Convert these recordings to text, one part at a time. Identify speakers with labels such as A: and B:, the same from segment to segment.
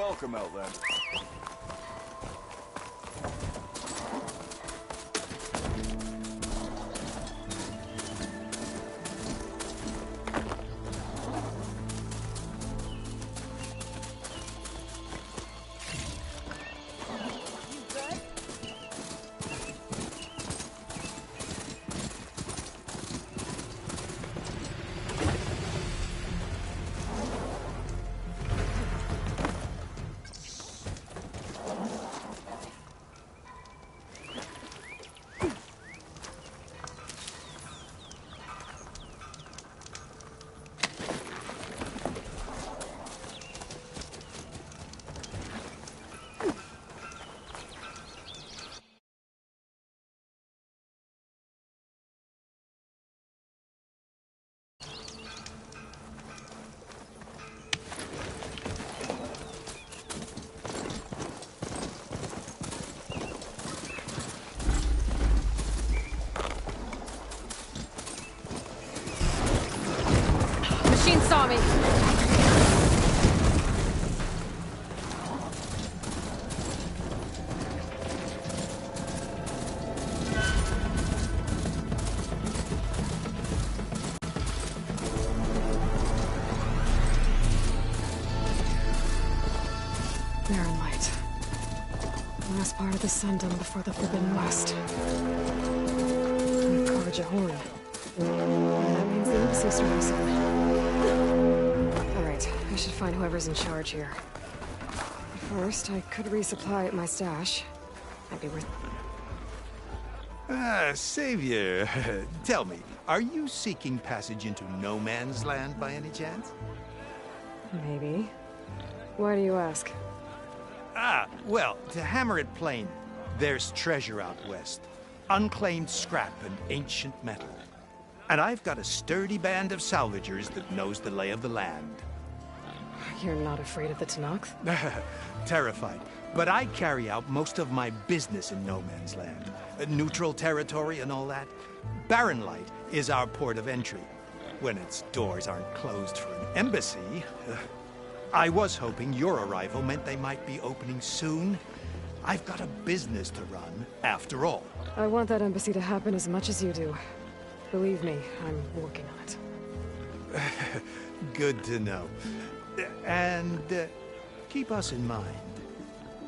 A: welcome, Outlander.
B: Machine saw me.
C: Barren light. Last part of the sun done before the Forbidden West. Carvage a horn. That means the embassy's starting soon. Alright, I should find whoever's in charge here. First, I could resupply at my stash. Might be worth...
D: Savior, tell me, are you seeking passage into no man's land by any chance?
C: Maybe. Why do you ask?
D: Well, to hammer it plain, there's treasure out west. Unclaimed scrap and ancient metal. And I've got a sturdy band of salvagers that knows the lay of the land.
C: You're not afraid of the Tanakh?
D: Terrified. But I carry out most of my business in no man's land. Neutral territory and all that. Barren Light is our port of entry. When its doors aren't closed for an embassy. I was hoping your arrival meant they might be opening soon. I've got a business to run, after all.
C: I want that embassy to happen as much as you do. Believe me, I'm working on it.
D: Good to know. And keep us in mind.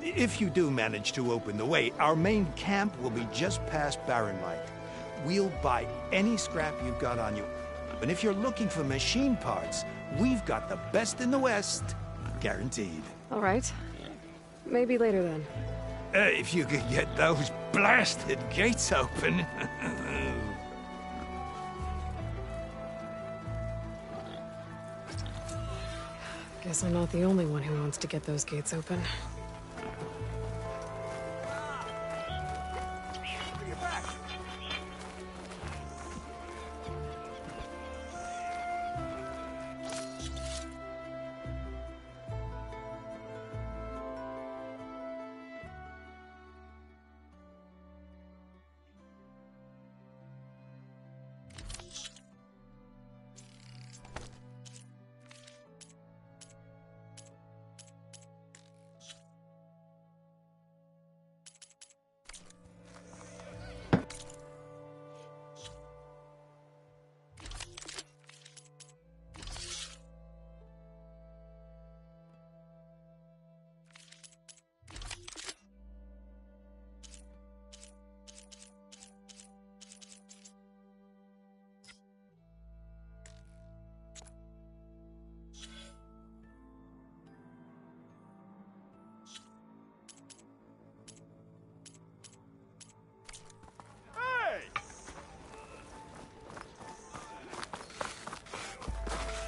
D: If you do manage to open the way, our main camp will be just past Barren Light. We'll buy any scrap you've got on you. And if you're looking for machine parts, we've got the best in the West. Guaranteed.
C: All right. Maybe later then.
D: If you could get those blasted gates open.
C: Guess I'm not the only one who wants to get those gates open.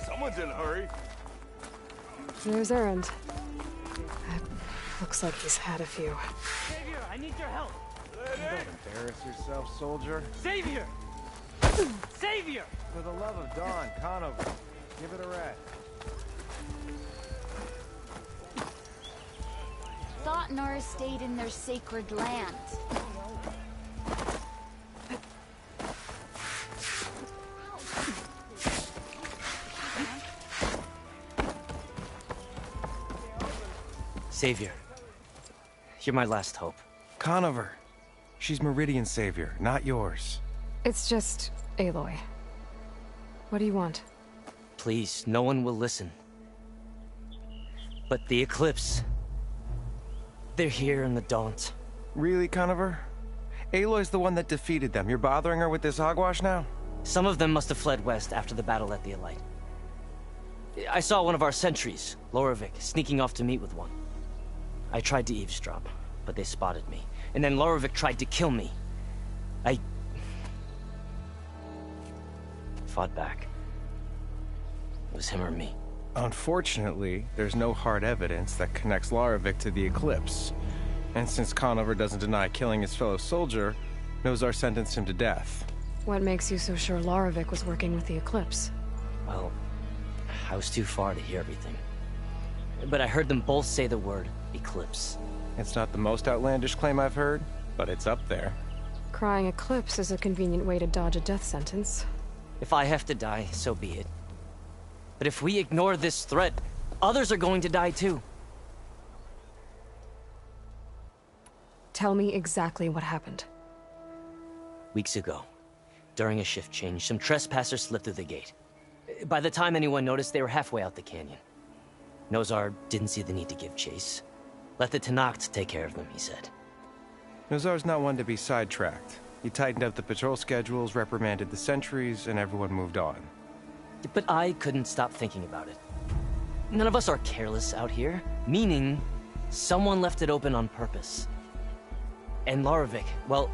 A: Someone's in a hurry.
C: There's Errand. Looks like he's had a few.
E: Savior, I need your help.
F: Don't embarrass yourself, soldier.
E: Savior! Savior!
F: For the love of Dawn, Conover, give it a rest.
G: Thought Nora stayed in their sacred land.
A: Savior, you're my last hope.
F: Conover. She's Meridian's savior, not yours.
C: It's just Aloy. What do you want?
A: Please, no one will listen. But the Eclipse... they're here in the Daunt.
F: Really, Conover? Aloy's the one that defeated them. You're bothering her with this hogwash now?
A: Some of them must have fled west after the battle at the Elite. I saw one of our sentries, Loravik, sneaking off to meet with one. I tried to eavesdrop, but they spotted me. And then Loravik tried to kill me. I... fought back. It was him or me.
F: Unfortunately, there's no hard evidence that connects Loravik to the Eclipse. And since Conover doesn't deny killing his fellow soldier, Nozar sentenced him to death.
C: What makes you so sure Loravik was working with the Eclipse?
A: Well, I was too far to hear everything. But I heard them both say the word Eclipse.
F: It's not the most outlandish claim I've heard, but it's up there.
C: Crying Eclipse is a convenient way to dodge a death sentence.
A: If I have to die, so be it. But if we ignore this threat, others are going to die too.
C: Tell me exactly what happened.
A: Weeks ago, during a shift change, some trespassers slipped through the gate. By the time anyone noticed, they were halfway out the canyon. Nozar didn't see the need to give chase. Let the Tenakth take care of them, he said.
F: Nozar's not one to be sidetracked. He tightened up the patrol schedules, reprimanded the sentries, and everyone moved on.
A: But I couldn't stop thinking about it. None of us are careless out here, meaning someone left it open on purpose. And Loravik, well,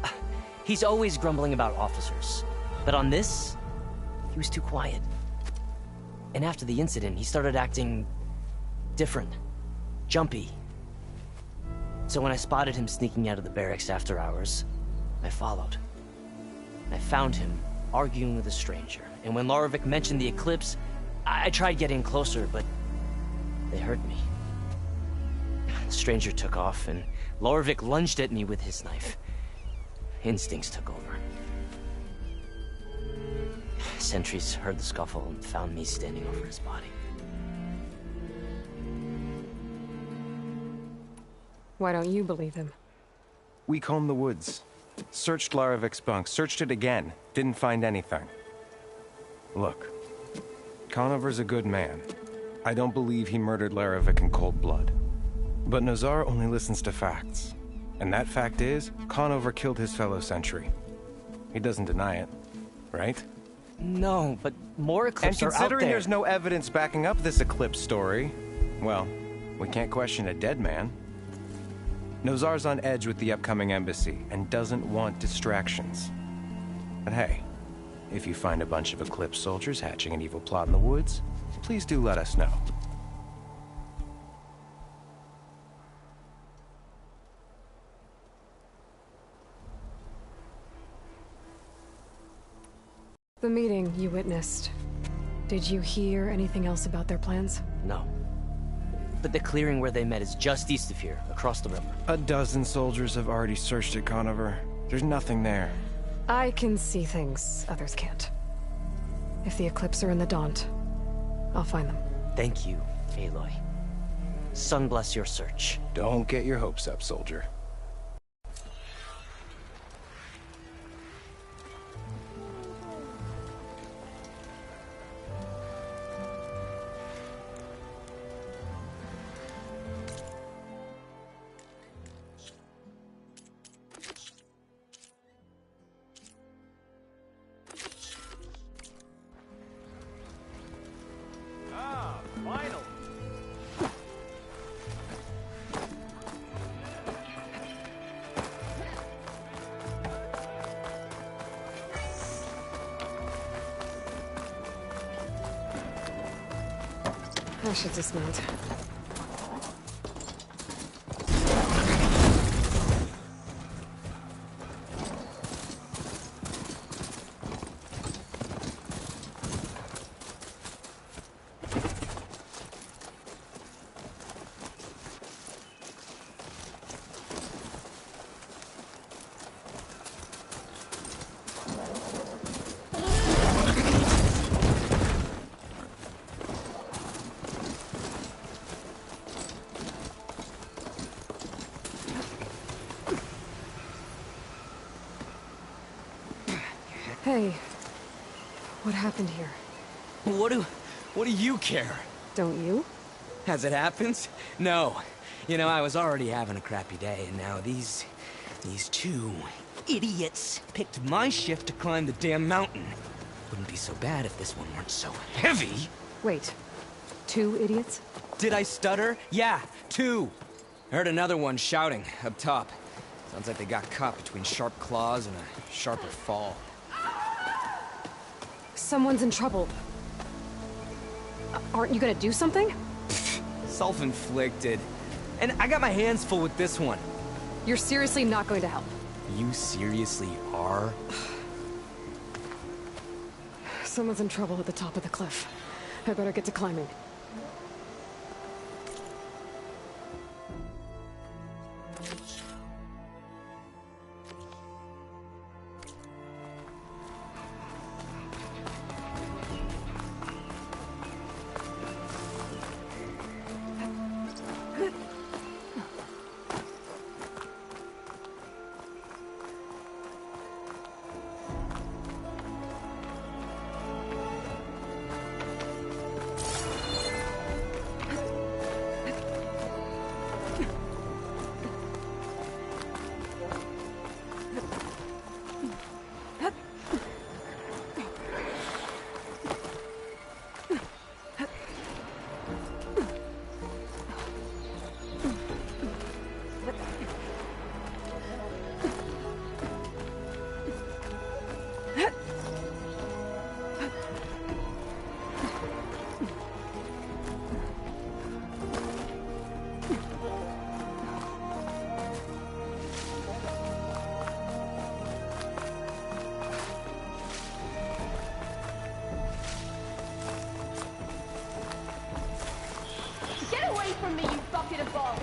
A: he's always grumbling about officers. But on this, he was too quiet. And after the incident, he started acting different, jumpy. So when I spotted him sneaking out of the barracks after hours, I followed. I found him arguing with a stranger. And when Loravik mentioned the Eclipse, I tried getting closer, but they heard me. The stranger took off, and Loravik lunged at me with his knife. Instincts took over. Sentries heard the scuffle and found me standing over his body.
C: Why don't you believe him?
F: We combed the woods. Searched Laravik's bunk, searched it again. Didn't find anything. Look, Conover's a good man. I don't believe he murdered Loravik in cold blood. But Nozar only listens to facts. And that fact is, Conover killed his fellow sentry. He doesn't deny it, right?
A: No, but more Eclipse are out there.
F: And considering there's no evidence backing up this Eclipse story, well, we can't question a dead man. Nozar's on edge with the upcoming embassy and doesn't want distractions. But hey, if you find a bunch of Eclipse soldiers hatching an evil plot in the woods, please do let us know.
C: The meeting you witnessed. Did you hear anything else about their plans?
A: No. But the clearing where they met is just east of here, across the river.
F: A dozen soldiers have already searched it, Conover. There's nothing there.
C: I can see things others can't. If the Eclipse are in the Daunt, I'll find them.
A: Thank you, Aloy. Sun bless your search.
F: Don't get your hopes up, soldier.
C: I should dismount. Hey, what happened here?
B: What do you care?
C: Don't you?
B: As it happens? No. You know, I was already having a crappy day, and now these two idiots picked my shift to climb the damn mountain. Wouldn't be so bad if this one weren't so heavy.
C: Wait, 2 idiots?
B: Did I stutter? Yeah, 2. I heard another one shouting up top. Sounds like they got caught between sharp claws and a sharper fall.
C: Someone's in trouble. Aren't you gonna do something?
B: Self-inflicted. And I got my hands full with this one.
C: You're seriously not going to help?
B: You seriously are?
C: Someone's in trouble at the top of the cliff. I better get to climbing.
G: Get away from me, you bucket of balls!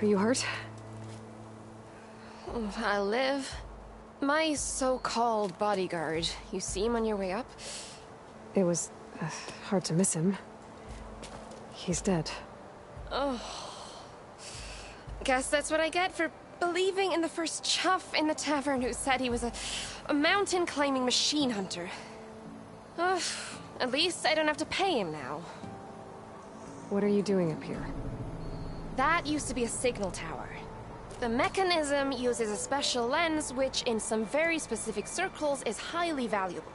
C: Are you hurt?
H: I live. My so-called bodyguard. You see him on your way up?
C: It was hard to miss him. He's dead.
H: Oh. Guess that's what I get for believing in the first chuff in the tavern who said he was a mountain-climbing machine hunter. Ugh. At least I don't have to pay him now.
C: What are you doing up here?
H: That used to be a signal tower. The mechanism uses a special lens which, in some very specific circles, is highly valuable.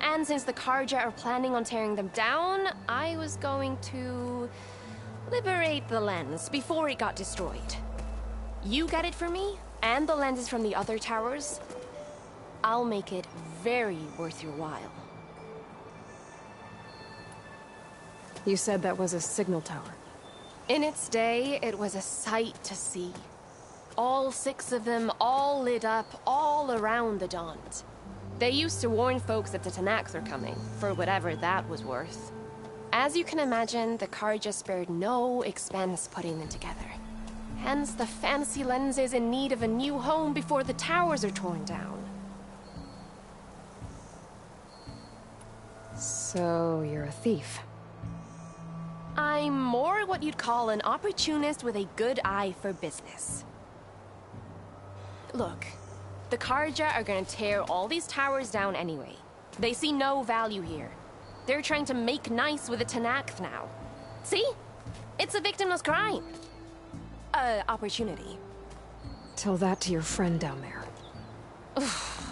H: And since the Karja are planning on tearing them down, I was going to liberate the lens before it got destroyed. You get it for me, and the lenses from the other towers. I'll make it very worth your while.
C: You said that was a signal tower.
H: In its day, it was a sight to see. All 6 of them, all lit up, all around the Dawns. They used to warn folks that the Tanakhs are coming, for whatever that was worth. As you can imagine, the Karja spared no expense putting them together. Hence the fancy lenses in need of a new home before the towers are torn down.
C: So, you're a thief.
H: I'm more what you'd call an opportunist with a good eye for business. Look, the Karja are gonna tear all these towers down anyway. They see no value here. They're trying to make nice with the Tanakh now. See? It's a victimless crime. Opportunity.
C: Tell that to your friend down there.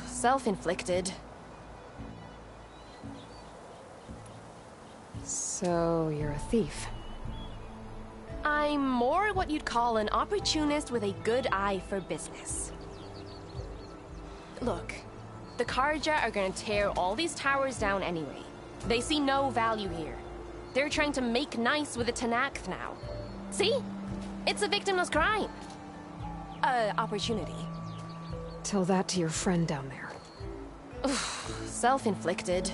H: Self-inflicted.
C: So, you're a thief.
H: I'm more what you'd call an opportunist with a good eye for business. Look, the Karja are gonna tear all these towers down anyway. They see no value here. They're trying to make nice with the Tanakh now. See? It's a victimless crime. Opportunity.
C: Tell that to your friend down there.
H: Self-inflicted.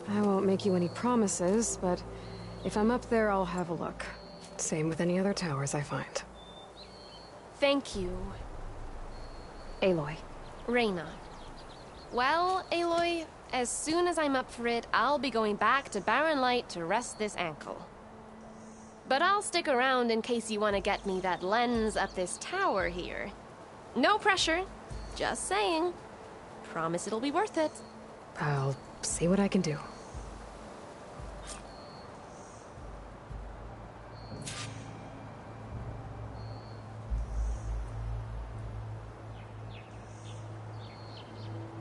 C: I won't make you any promises, but if I'm up there, I'll have a look. Same with any other towers I find.
H: Thank you,
C: Aloy.
H: Reyna. Well, Aloy, as soon as I'm up for it, I'll be going back to Barren Light to rest this ankle. But I'll stick around in case you want to get me that lens up this tower here. No pressure, just saying. Promise it'll be worth it.
C: I'll see what I can do.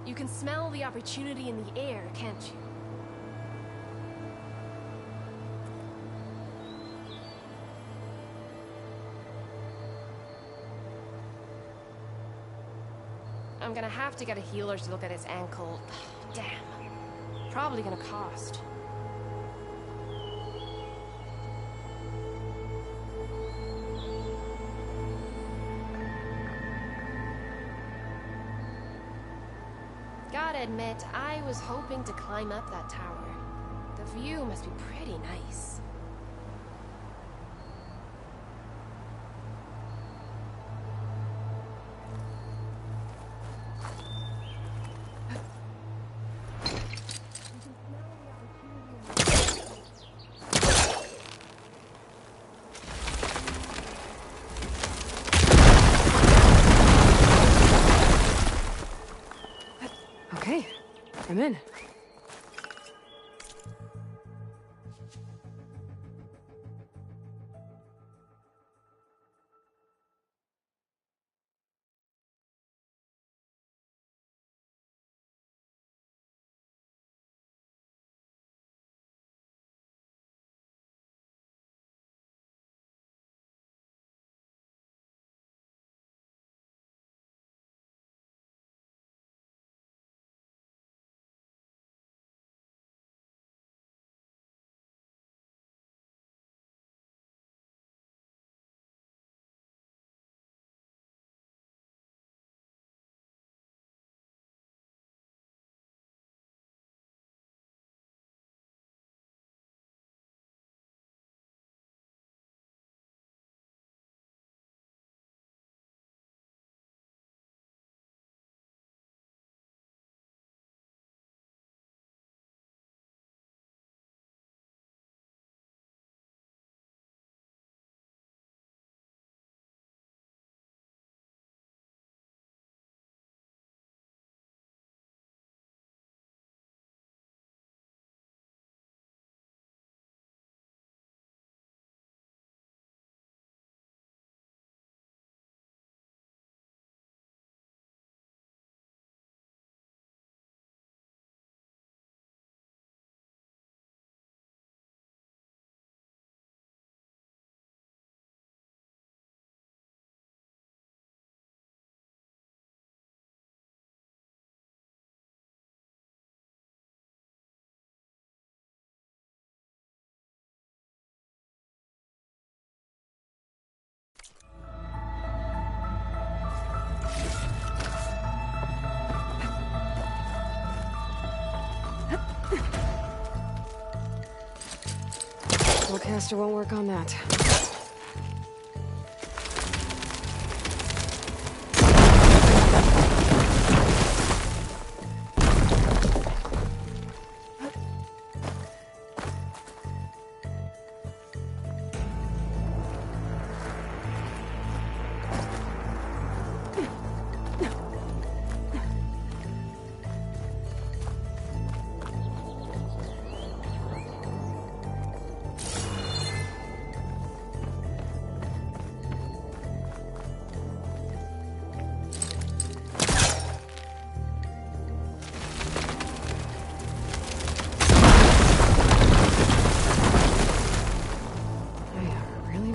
H: You can smell the opportunity in the air, can't you? I'm gonna have to get a healer to look at his ankle. Damn. Probably gonna cost. Gotta admit, I was hoping to climb up that tower. The view must be pretty nice.
C: Okay, I'm in. Spellcaster won't work on that.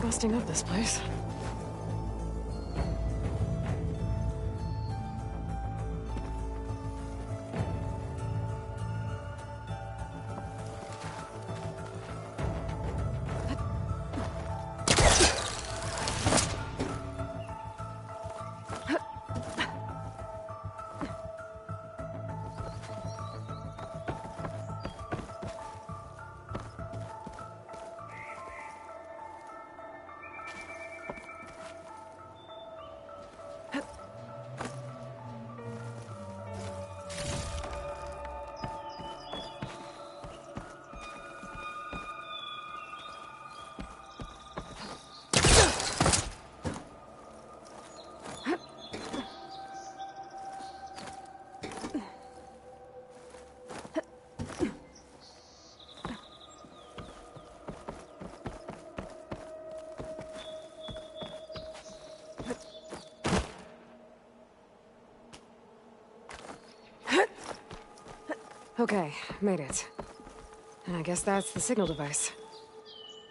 C: Busting up this place. Okay, made it. I guess that's the signal device.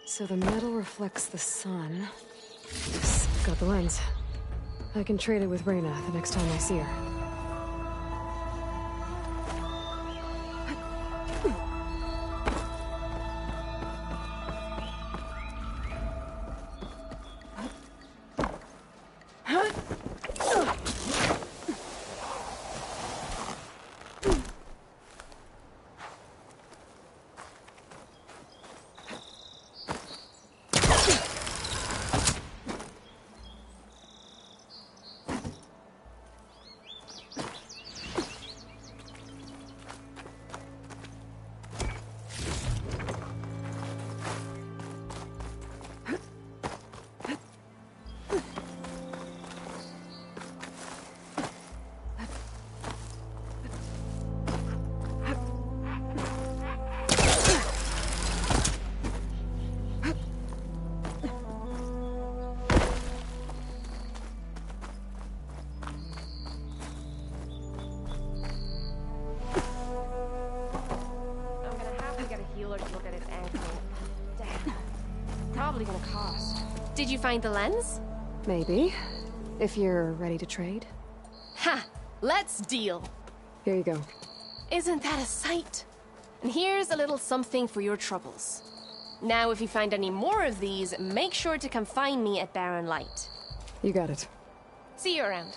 C: So the metal reflects the sun. Yes, got the lens. I can trade it with Reyna the next time I see her.
H: Did you find the lens?
C: Maybe. If you're ready to trade.
H: Ha! Let's deal!
C: Here you go.
H: Isn't that a sight? And here's a little something for your troubles. Now, if you find any more of these, make sure to come find me at Barren Light.
C: You got it.
H: See you around.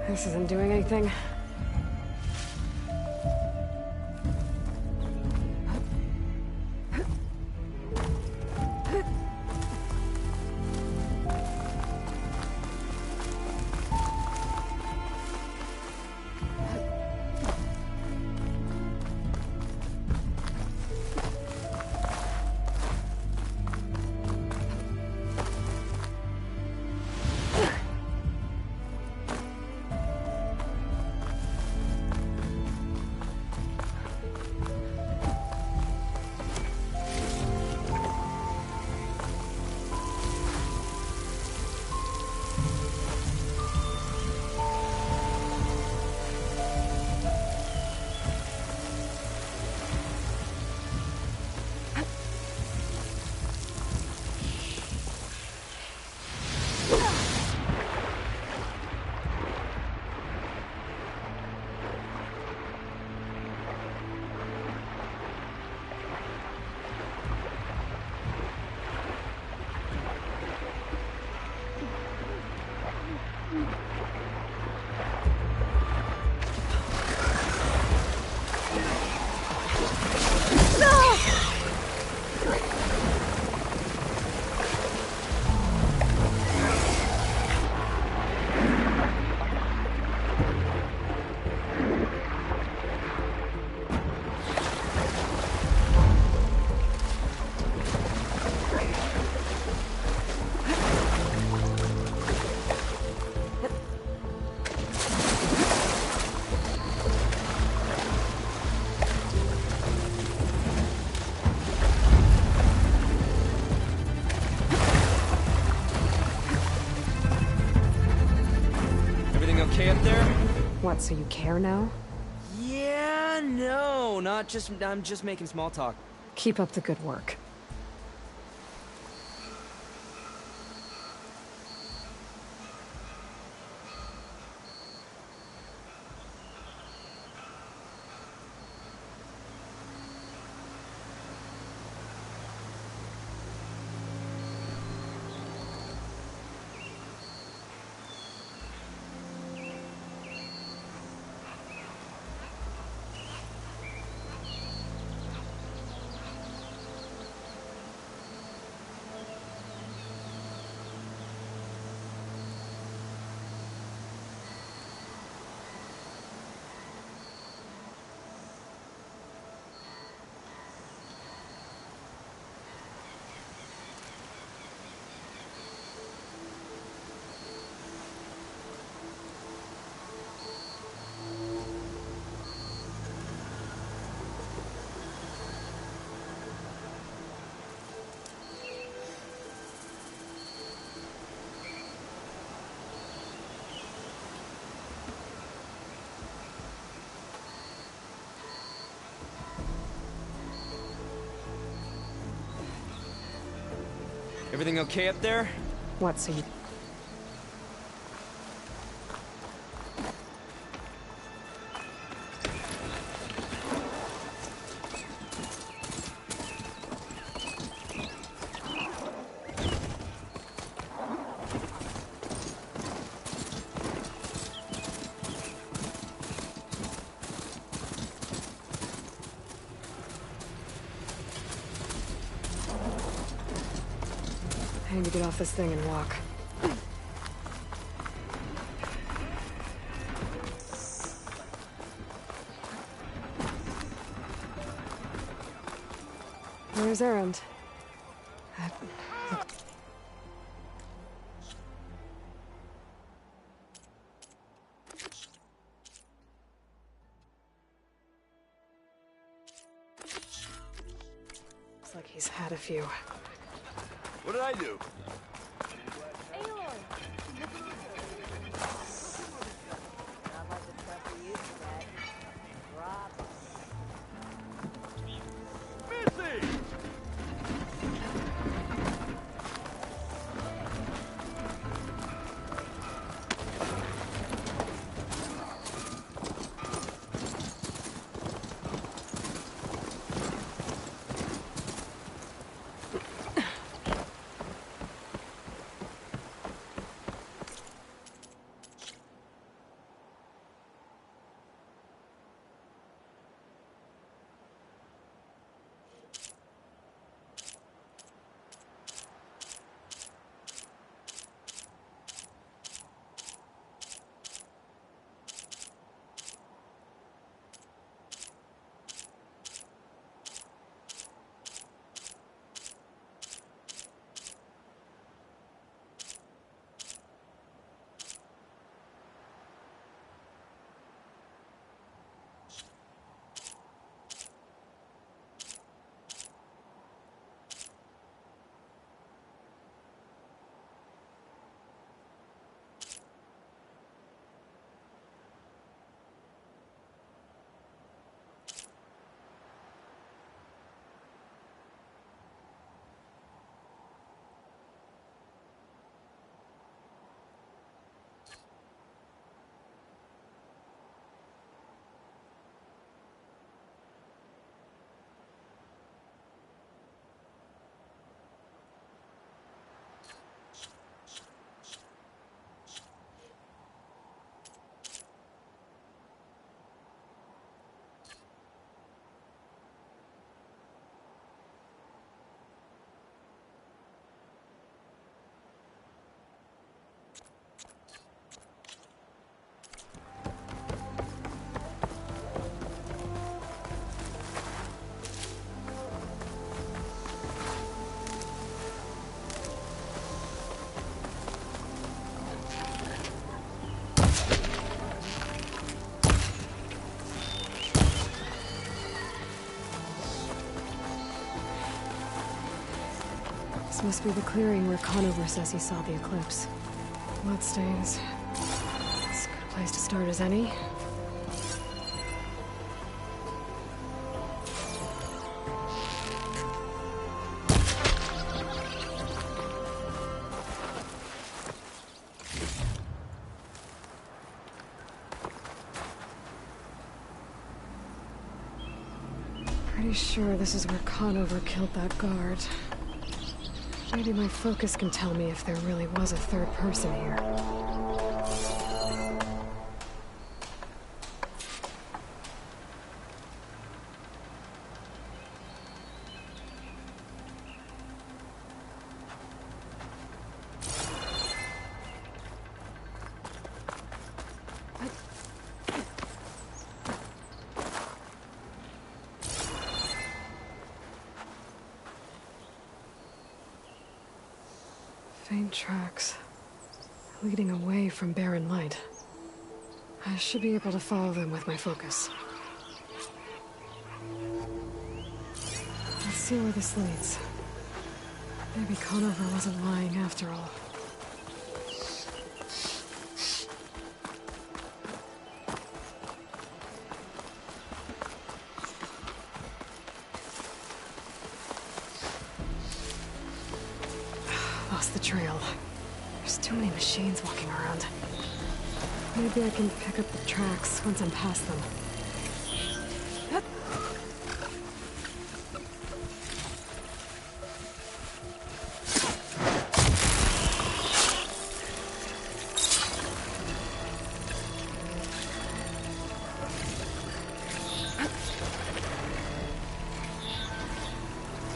C: This isn't doing anything.
B: Okay up there?
C: What, so you care now?
B: Yeah, no, not just... I'm just making small talk.
C: Keep up the good work.
B: Everything okay up there?
C: What, so you... I need to get off this thing and walk. Where's Erend? Looks like he's had a few.
I: What did I do?
C: This must be the clearing where Conover says he saw the eclipse. Bloodstains. It's a good place to start as any. Pretty sure this is where Conover killed that guard. Maybe my focus can tell me if there really was a third person here. Faint tracks, leading away from barren light. I should be able to follow them with my focus. Let's see where this leads. Maybe Conover wasn't lying after all. Lost the trail. There's too many machines walking around. Maybe I can pick up the tracks once I'm past them.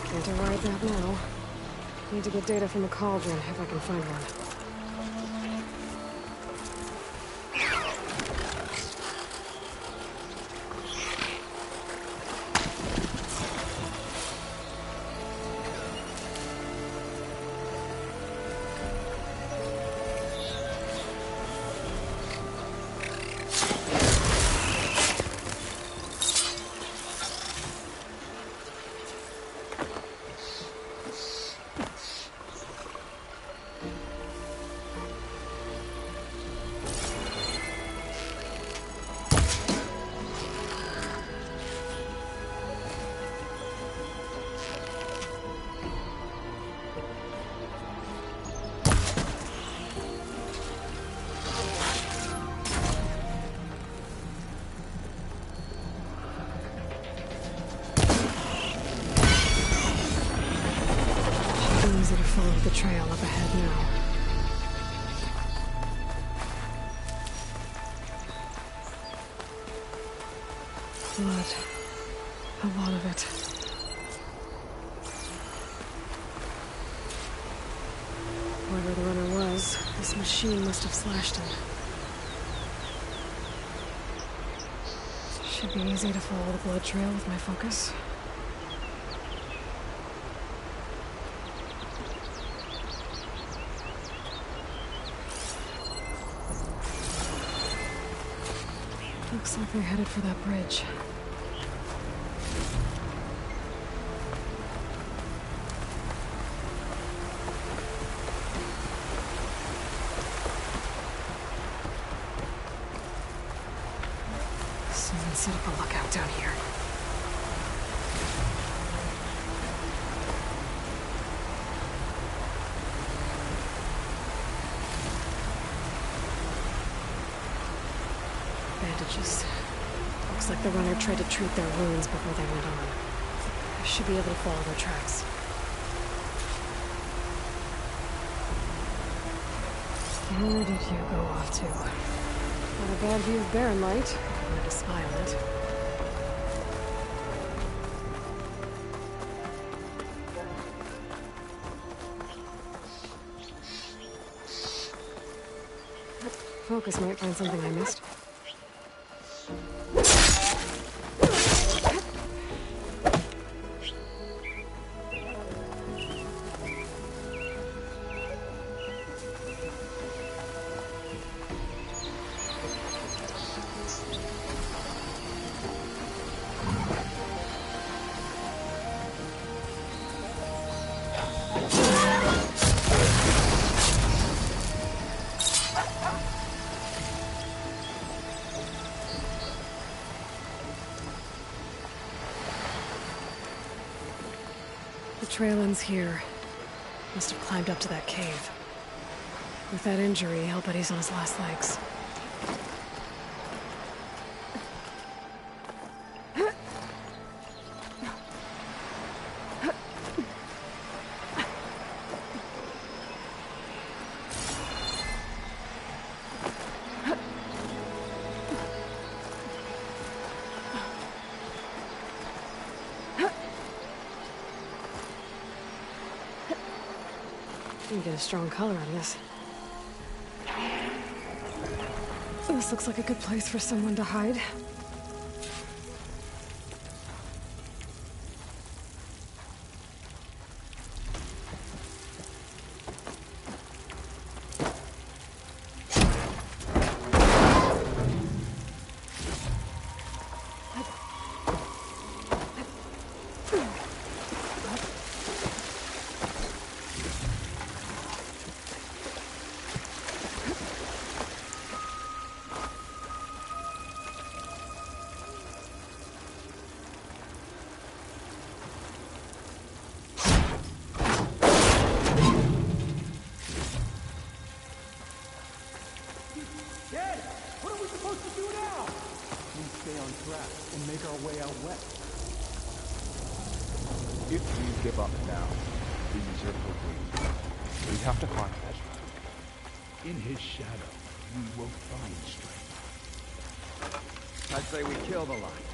C: Can't override that now. Need to get data from the cauldron if I can find one. Easy to follow the trail up ahead now. Blood. A lot of it. Whoever the runner was, this machine must have slashed him. Should be easy to follow the blood trail with my focus. Looks like they're headed for that bridge. Someone set up a lookout down here. Bandages. Looks like the runner tried to treat their wounds before they went on. I should be able to follow their tracks. Where did you go off to? Not a bad view of barren light, if you wanted to spy on it. Focus might find something I missed. trail ends here. Must have climbed up to that cave. With that injury, I'll bet he's on his last legs. You can get a strong color on this. This looks like a good place for someone to hide.
J: If we give up now, these are complete. We have to find Ezra.
K: In his shadow, we will find strength.
J: I'd say we kill the line.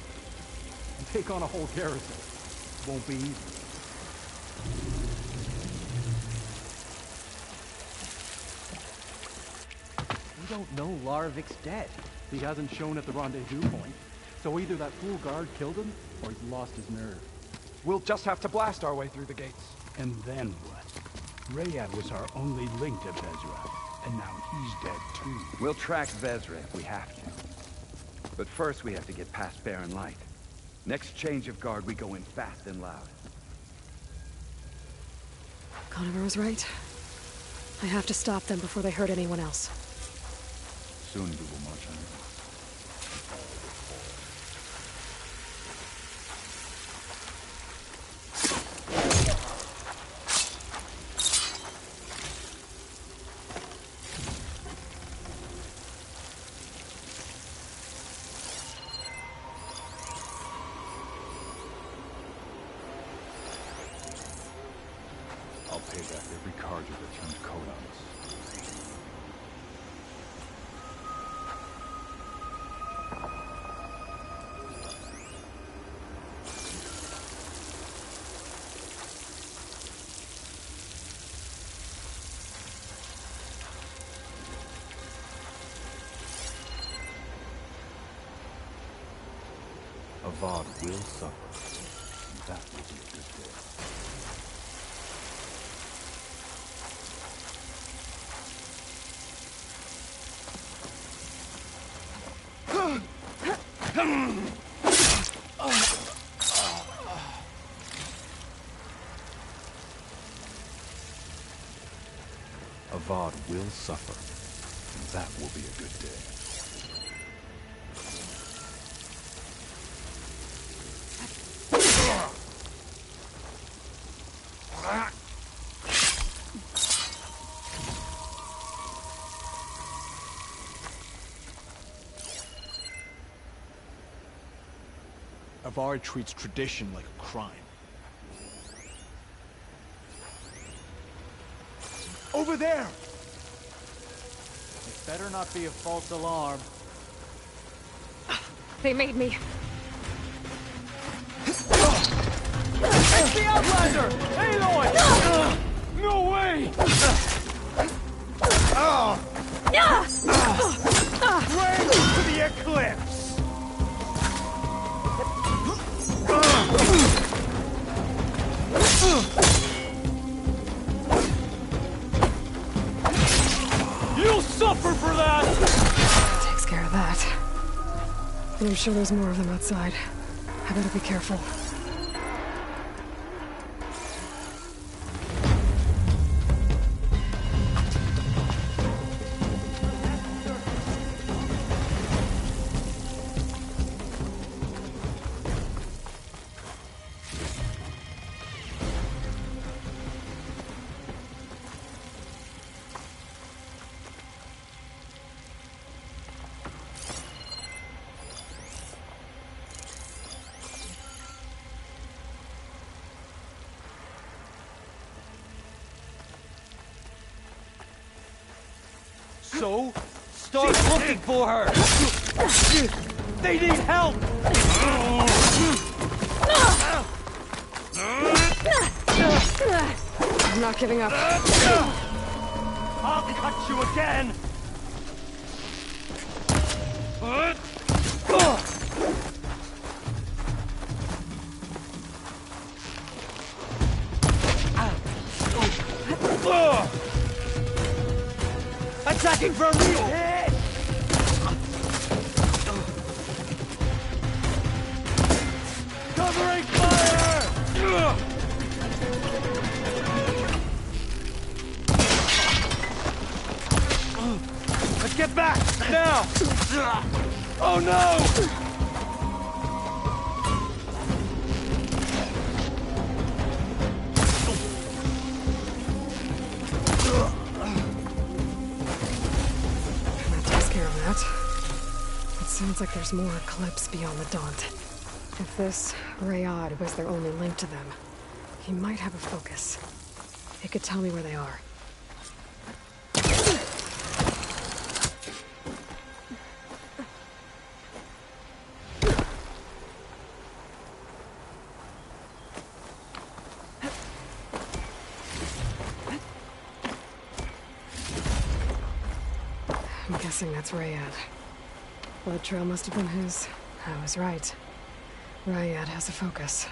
K: And take on a whole garrison. Won't be easy.
E: We don't know Larovic's dead.
K: He hasn't shown at the rendezvous point. So either that fool guard killed him, or he's lost his nerve.
J: We'll just have to blast our way through the gates.
K: And then what? Rayad was our only link to Vezra, and now he's dead too.
L: We'll track Vezra if we have to. But first we have to get past Barren Light. Next change of guard, we go in fast and loud.
C: Conover was right. I have to stop them before they hurt anyone else.
K: Soon we will march on. I'll pay back every Carja that turned coat on us. Avad will suffer. That will be a good day. Avad will suffer, and that will be a good day.
M: Avad treats tradition like a crime. Over there!
E: It better not be a false alarm.
C: They made me.
M: It's the Outlander! Aloy! No way! Bring to the eclipse! You'll suffer for that!
C: Takes care of that. But I'm sure there's more of them outside. I better be careful.
E: So? Start looking for her! They need help!
C: I'm not giving up.
E: I'll cut you again! Attacking from the head! Covering fire! Let's get back! Now! Oh no!
C: Sounds like there's more Eclipse beyond the Daunt. If this Rayad was their only link to them, he might have a focus. He could tell me where they are. I'm guessing that's Rayad. Blood trail must have been his. I was right. Rayad has a focus.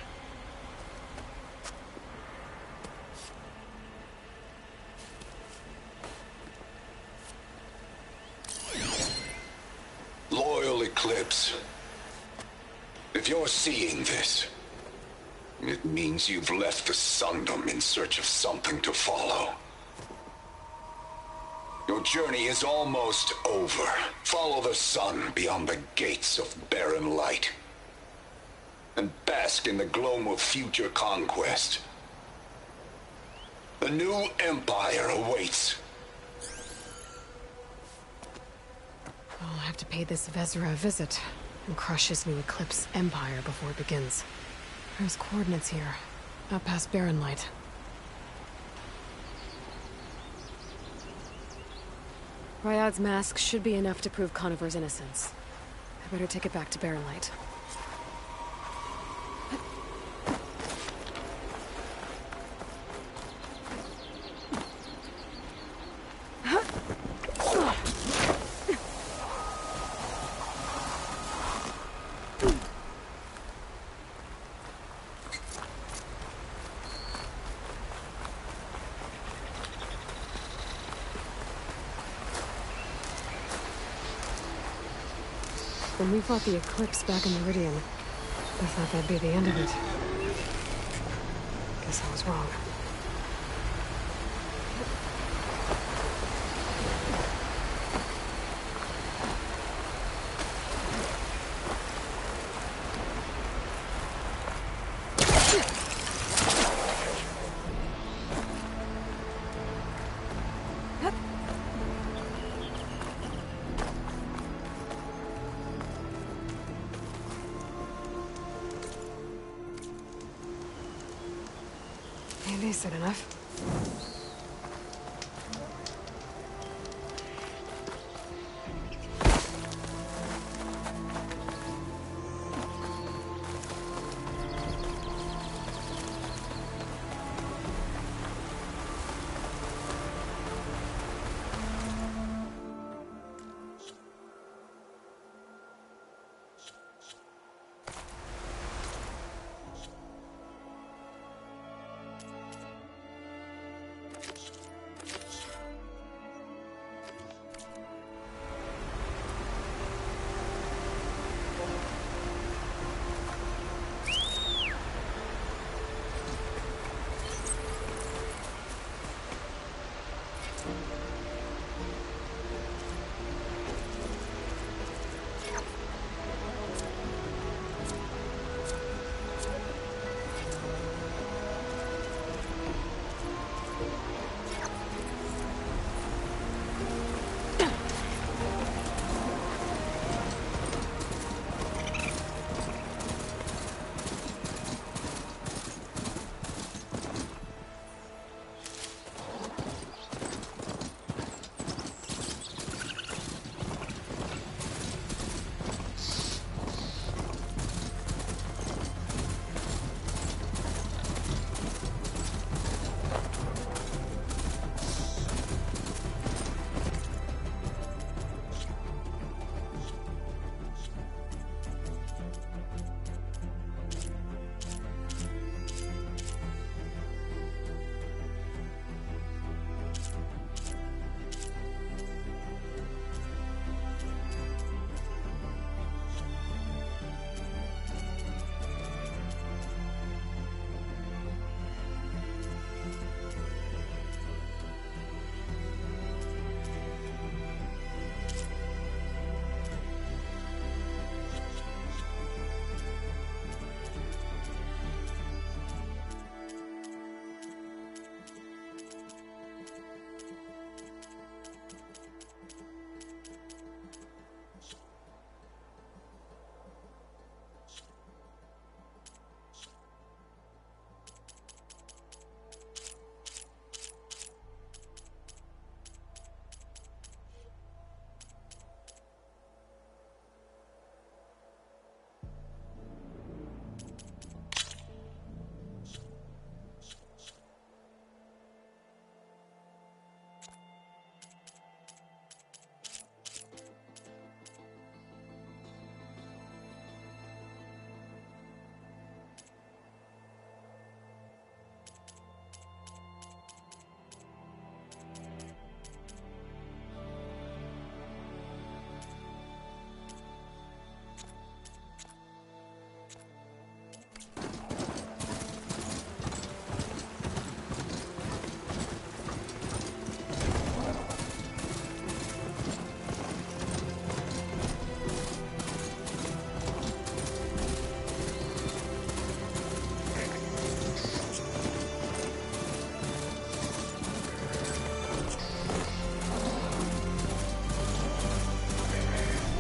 N: Loyal Eclipse. If you're seeing this, it means you've left the Sundom in search of something to follow. Your journey is almost over. Follow the sun beyond the gates of barren light. And bask in the glow of future conquest. The new empire awaits.
C: I'll have to pay this Vezra a visit and crush his new Eclipse empire before it begins. There's coordinates here, up past barren light. Ryad's mask should be enough to prove Conover's innocence. I better take it back to barren light. When we fought the Eclipse back in Meridian, I thought that'd be the end of it. Guess I was wrong. Decent enough.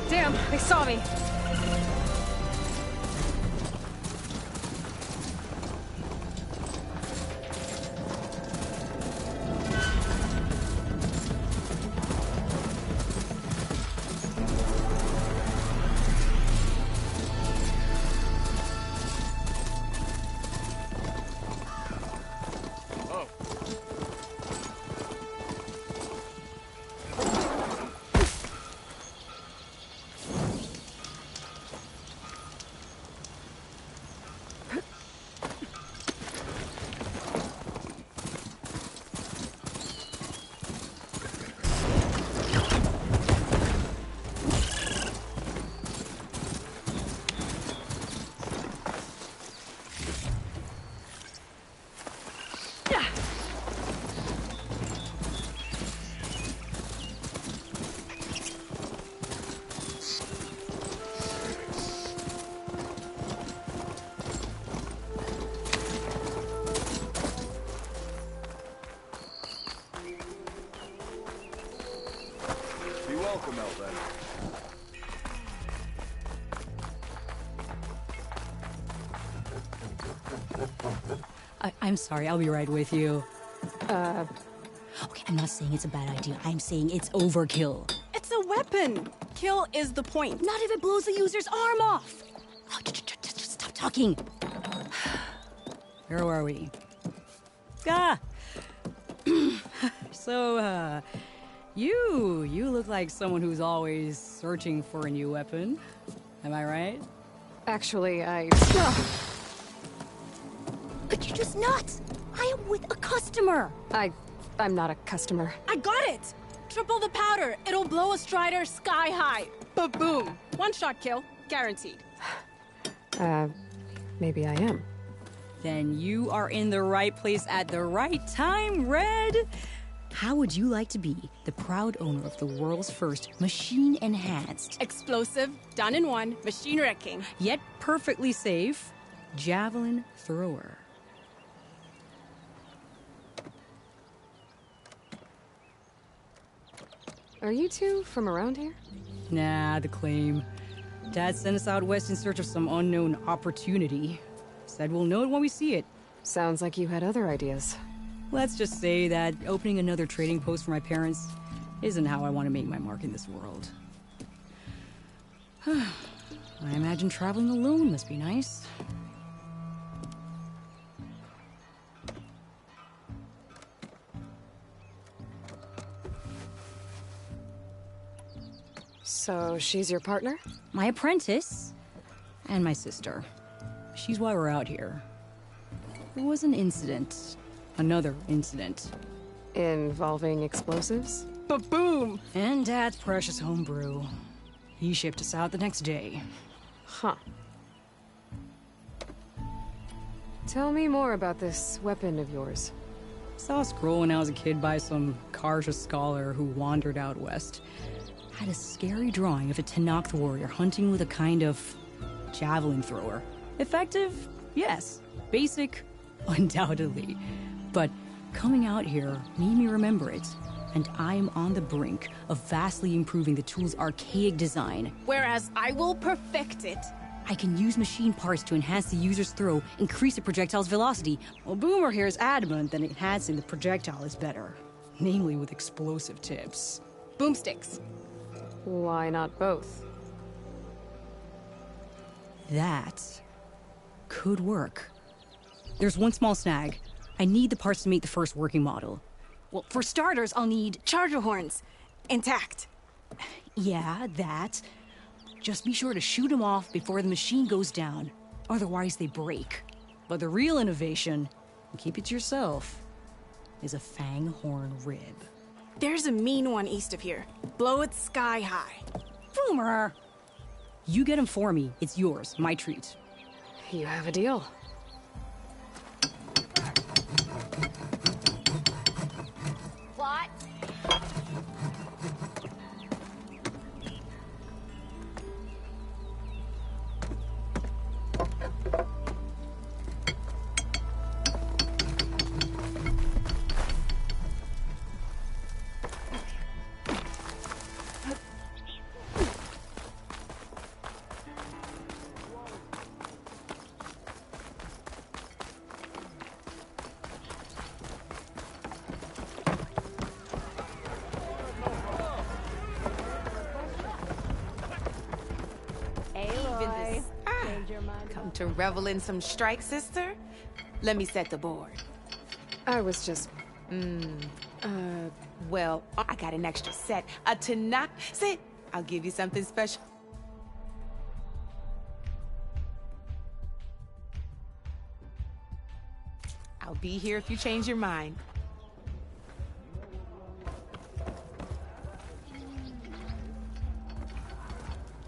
C: Damn, they saw me.
O: I'm sorry, I'll be right with you.
P: Okay, I'm not saying it's a bad idea. I'm saying it's overkill.
Q: It's a weapon. Kill is the point.
P: Not if it blows the user's arm off. Oh, just stop talking.
O: Where are we? Ah! So, you look like someone who's always searching for a new weapon. Am I right?
C: Actually,
P: Could you just not? I am with a customer.
C: I'm not a customer.
Q: I got it! Triple the powder. It'll blow a Strider sky high. Ba-boom. One-shot kill. Guaranteed.
C: Maybe I am.
O: Then you are in the right place at the right time, Red.
P: How would you like to be the proud owner of the world's first machine-enhanced,
Q: explosive, done in one, machine wrecking,
O: yet perfectly safe, javelin thrower?
C: Are you two from around here?
O: Nah, the claim. Dad sent us out west in search of some unknown opportunity. Said we'll know it when we see it.
C: Sounds like you had other ideas.
O: Let's just say that opening another trading post for my parents isn't how I want to make my mark in this world. I imagine traveling alone must be nice.
C: So she's your partner?
O: My apprentice and my sister. She's why we're out here. There was an incident. Another incident.
C: Involving explosives?
Q: Ba-boom!
O: And Dad's precious homebrew. He shipped us out the next day.
C: Huh. Tell me more about this weapon of yours.
O: Saw a scroll when I was a kid by some Karja scholar who wandered out west. Had a scary drawing of a Tenakth warrior hunting with a kind of javelin thrower. Effective? Yes. Basic? Undoubtedly. But coming out here made me remember it, and I'm on the brink of vastly improving the tool's archaic design.
Q: Whereas I will perfect it.
O: I can use machine parts to enhance the user's throw, increase the projectile's velocity. Well, Boomer here is adamant that enhancing the projectile is better. Namely with explosive tips.
Q: Boomsticks.
C: Why not both?
O: That could work. There's one small snag. I need the parts to make the first working model.
Q: Well, for starters, I'll need charger horns. Intact.
O: Yeah, that. Just be sure to shoot them off before the machine goes down. Otherwise, they break. But the real innovation, and keep it to yourself, is a fang horn rib.
Q: There's a mean one east of here. Blow it sky high.
O: Boomer! You get him for me. It's yours. My treat.
C: You have a deal.
G: Plot.
R: Come to revel in some strike, sister? Let me set the board.
C: I was just...
R: Well, I got an extra set. A tonight. Sit. I'll give you something special. I'll be here if you change your mind.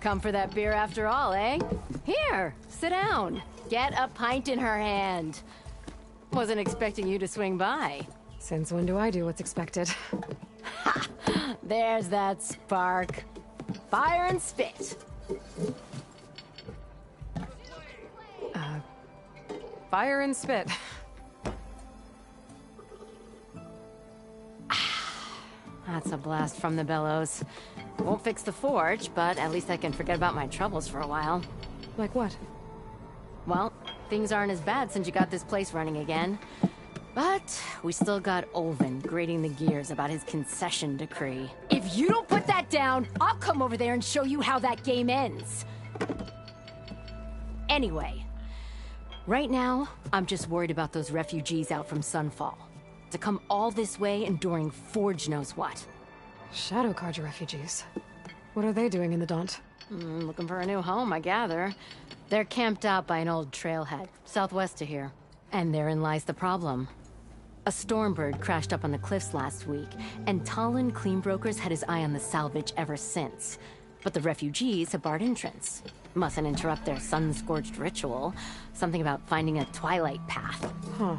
S: Come for that beer after all, eh? Here, sit down. Get a pint in her hand. Wasn't expecting you to swing by.
C: Since when do I do what's expected?
S: Ha! There's that spark. Fire and spit.
C: Fire and spit.
S: That's a blast from the bellows. Won't fix the forge, but at least I can forget about my troubles for a while.
C: Like what?
S: Well, things aren't as bad since you got this place running again. But we still got Olvin grating the gears about his concession decree.
P: If you don't put that down, I'll come over there and show you how that game ends.
S: Anyway, right now, I'm just worried about those refugees out from Sunfall. To come all this way enduring Forge knows what.
C: Shadow Carja refugees. What are they doing in the Daunt?
S: Looking for a new home, I gather. They're camped out by an old trailhead, southwest of here. And therein lies the problem. A Stormbird crashed up on the cliffs last week, and Talon Cleanbrokers had his eye on the salvage ever since. But the refugees have barred entrance. Mustn't interrupt their sun-scorched ritual. Something about finding a twilight path.
C: Huh.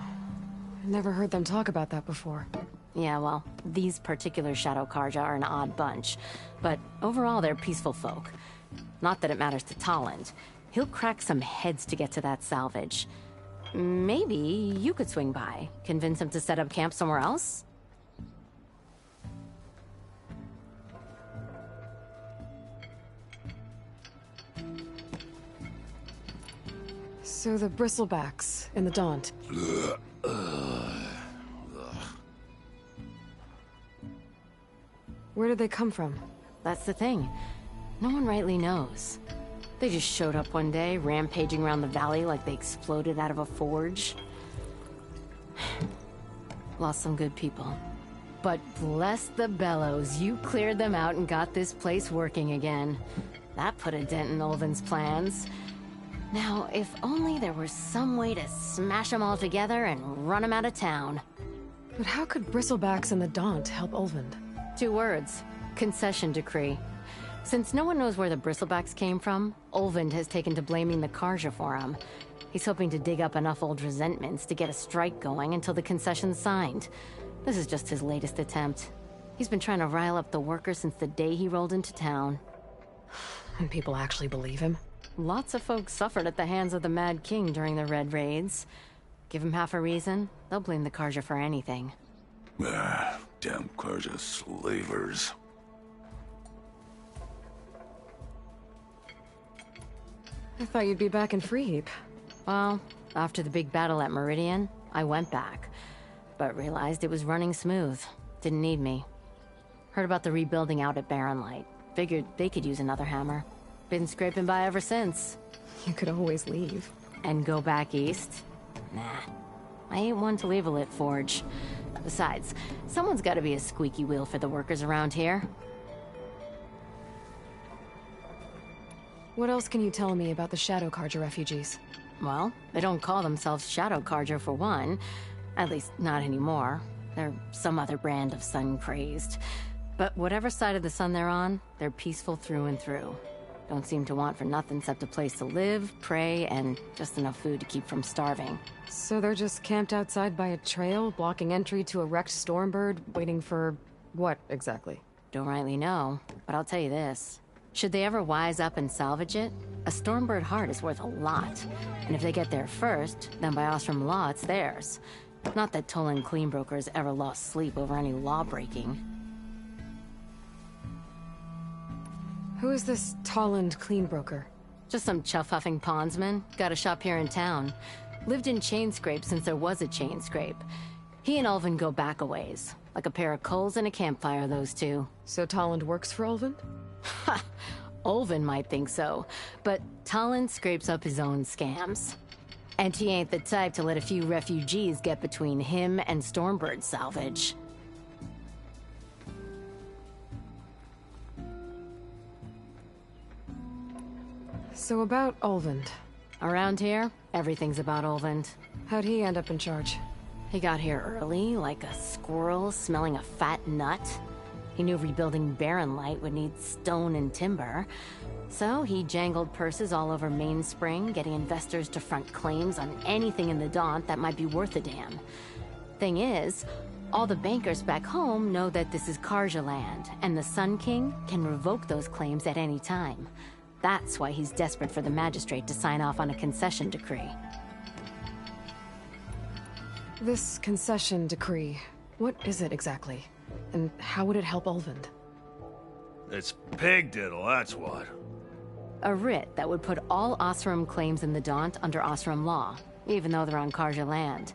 C: I never heard them talk about that before.
S: Yeah, well, these particular Shadow Carja are an odd bunch. But overall, they're peaceful folk. Not that it matters to Talon. He'll crack some heads to get to that salvage. Maybe you could swing by, convince him to set up camp somewhere else?
C: So the bristlebacks in the Daunt. Where did they come from?
S: That's the thing. No one rightly knows. They just showed up one day, rampaging around the valley like they exploded out of a forge. Lost some good people. But bless the bellows, you cleared them out and got this place working again. That put a dent in Olvin's plans. Now, if only there was some way to smash them all together and run them out of town.
C: But how could bristlebacks in the Daunt help Olvin?
S: 2 words. Concession decree. Since no one knows where the bristlebacks came from, Olvind has taken to blaming the Carja for them. He's hoping to dig up enough old resentments to get a strike going until the concession's signed. This is just his latest attempt. He's been trying to rile up the workers since the day he rolled into town.
C: And people actually believe him?
S: Lots of folks suffered at the hands of the Mad King during the Red Raids. Give him half a reason, they'll blame the Carja for anything.
N: Damn Carja slavers.
C: I thought you'd be back in Freeheap.
S: Well, after the big battle at Meridian, I went back. But realized it was running smooth. Didn't need me. Heard about the rebuilding out at Barren Light. Figured they could use another hammer. Been scraping by ever since.
C: You could always leave.
S: And go back east? Nah. I ain't one to leave a lit forge. Besides, someone's gotta be a squeaky wheel for the workers around here.
C: What else can you tell me about the Shadow Carja refugees?
S: Well, they don't call themselves Shadow Carja for one. At least, not anymore. They're some other brand of sun-crazed. But whatever side of the sun they're on, they're peaceful through and through. Don't seem to want for nothing except a place to live, pray, and just enough food to keep from starving.
C: So they're just camped outside by a trail, blocking entry to a wrecked Stormbird, waiting for... what, exactly?
S: Don't rightly know, but I'll tell you this. Should they ever wise up and salvage it, a Stormbird heart is worth a lot. And if they get there first, then by Ostrom law, it's theirs. Not that Tolan Cleanbrokers ever lost sleep over any law-breaking.
C: Who is this Talland Cleanbroker?
S: Just some chuff-huffing pondsman. Got a shop here in town. Lived in Chainscrape since there was a Chainscrape. He and Ulvin go back a ways. Like a pair of coals and a campfire, those two.
C: So Talland works for Ulvin?
S: Ha! Olvin might think so, but Talon scrapes up his own scams. And he ain't the type to let a few refugees get between him and Stormbird salvage.
C: So about Olvind.
S: Around here, everything's about Olvind.
C: How'd he end up in charge?
S: He got here early, like a squirrel smelling a fat nut. He knew rebuilding Barren Light would need stone and timber. So he jangled purses all over Mainspring, getting investors to front claims on anything in the Daunt that might be worth a damn. Thing is, all the bankers back home know that this is Karja land, and the Sun King can revoke those claims at any time. That's why he's desperate for the magistrate to sign off on a concession decree.
C: This concession decree, what is it exactly? And how would it help Olvind?
I: It's pig diddle, that's what.
S: A writ that would put all Osram claims in the Daunt under Osram law, even though they're on Karja land.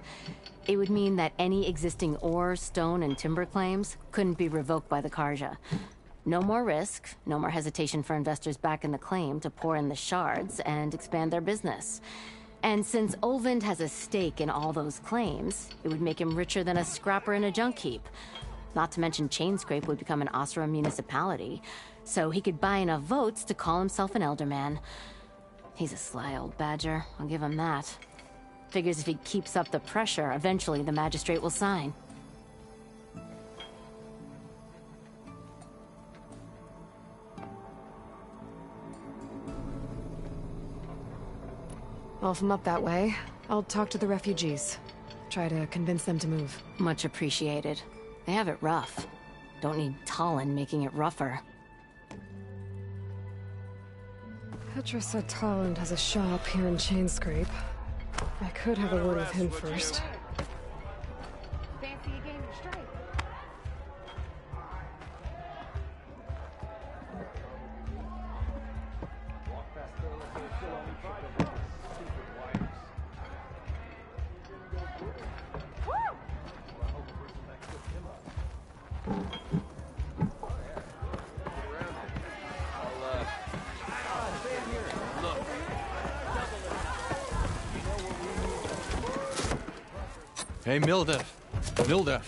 S: It would mean that any existing ore, stone, and timber claims couldn't be revoked by the Karja. No more risk, no more hesitation for investors back in the claim to pour in the shards and expand their business. And since Olvind has a stake in all those claims, it would make him richer than a scrapper in a junk heap. Not to mention Chainscrape would become an Osram municipality, so he could buy enough votes to call himself an elderman. He's a sly old badger, I'll give him that. Figures if he keeps up the pressure, eventually the magistrate will sign.
C: Well, if I'm up that way, I'll talk to the refugees. Try to convince them to move.
S: Much appreciated. They have it rough. Don't need Talon making it rougher.
C: Petra said Talon has a shop here in Chainscrape. I could have a word with him first.
R: Fancy a game of strike.
E: Hey, Mildef. Mildef.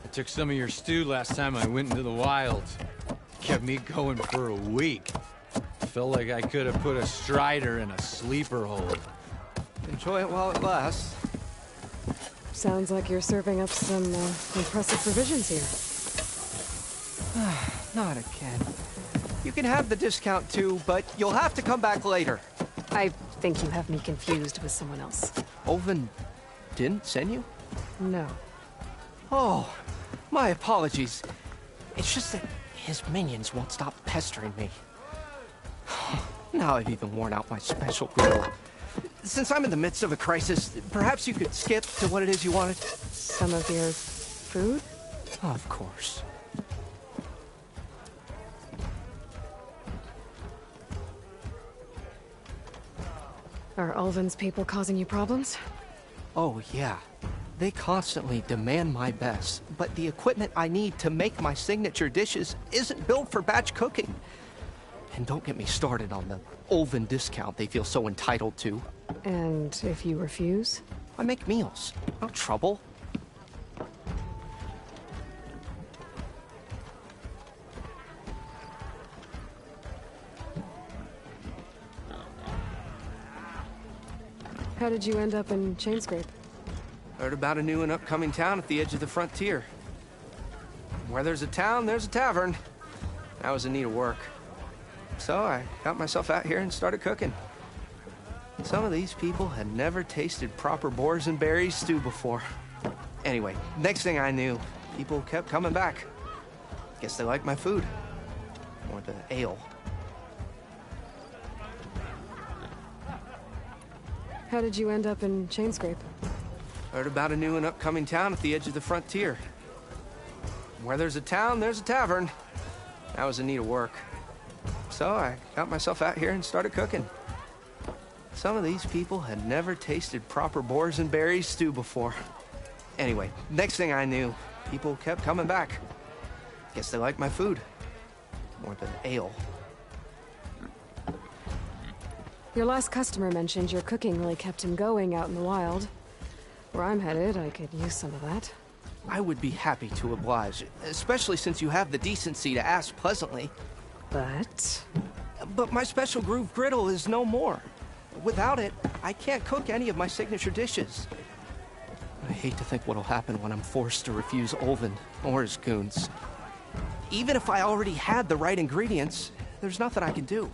E: I took some of your stew last time I went into the wilds. Kept me going for a week. Felt like I could have put a strider in a sleeper hold.
B: Enjoy it while it lasts.
C: Sounds like you're serving up some impressive provisions here.
B: Not again. You can have the discount too, but you'll have to come back later.
C: I think you have me confused with someone else.
B: Olvin didn't send you?
C: No.
B: Oh, my apologies. It's just that his minions won't stop pestering me. Now I've even worn out my special grill. Since I'm in the midst of a crisis, perhaps you could skip to what it is you wanted?
C: Some of your food?
B: Of course.
C: Are Olvin's people causing you problems?
B: Oh, yeah. They constantly demand my best, but the equipment I need to make my signature dishes isn't built for batch cooking. And don't get me started on the Olvin discount they feel so entitled to.
C: And if you refuse?
B: I make meals. No trouble.
C: How did you end up in Chainscrape?
B: Heard about a new and upcoming town at the edge of the frontier. Where there's a town, there's a tavern. I was in need of work. So I got myself out here and started cooking. Some of these people had never tasted proper boars and berries stew before. Anyway, next thing I knew, people kept coming back. Guess they liked my food. Or the ale.
C: How did you end up in Chainscrape?
B: Heard about a new and upcoming town at the edge of the frontier. Where there's a town, there's a tavern. I was in need of work. So I got myself out here and started cooking. Some of these people had never tasted proper boars and berries stew before. Anyway, next thing I knew, people kept coming back. Guess they liked my food. Or the ale.
C: Your last customer mentioned your cooking really kept him going out in the wild. Where I'm headed, I could use some of that.
T: I would be happy to oblige, especially since you have the decency to ask pleasantly.
C: But
T: my special groove griddle is no more. Without it, I can't cook any of my signature dishes. I hate to think what'll happen when I'm forced to refuse Olvin or his goons. Even if I already had the right ingredients, there's nothing I can do.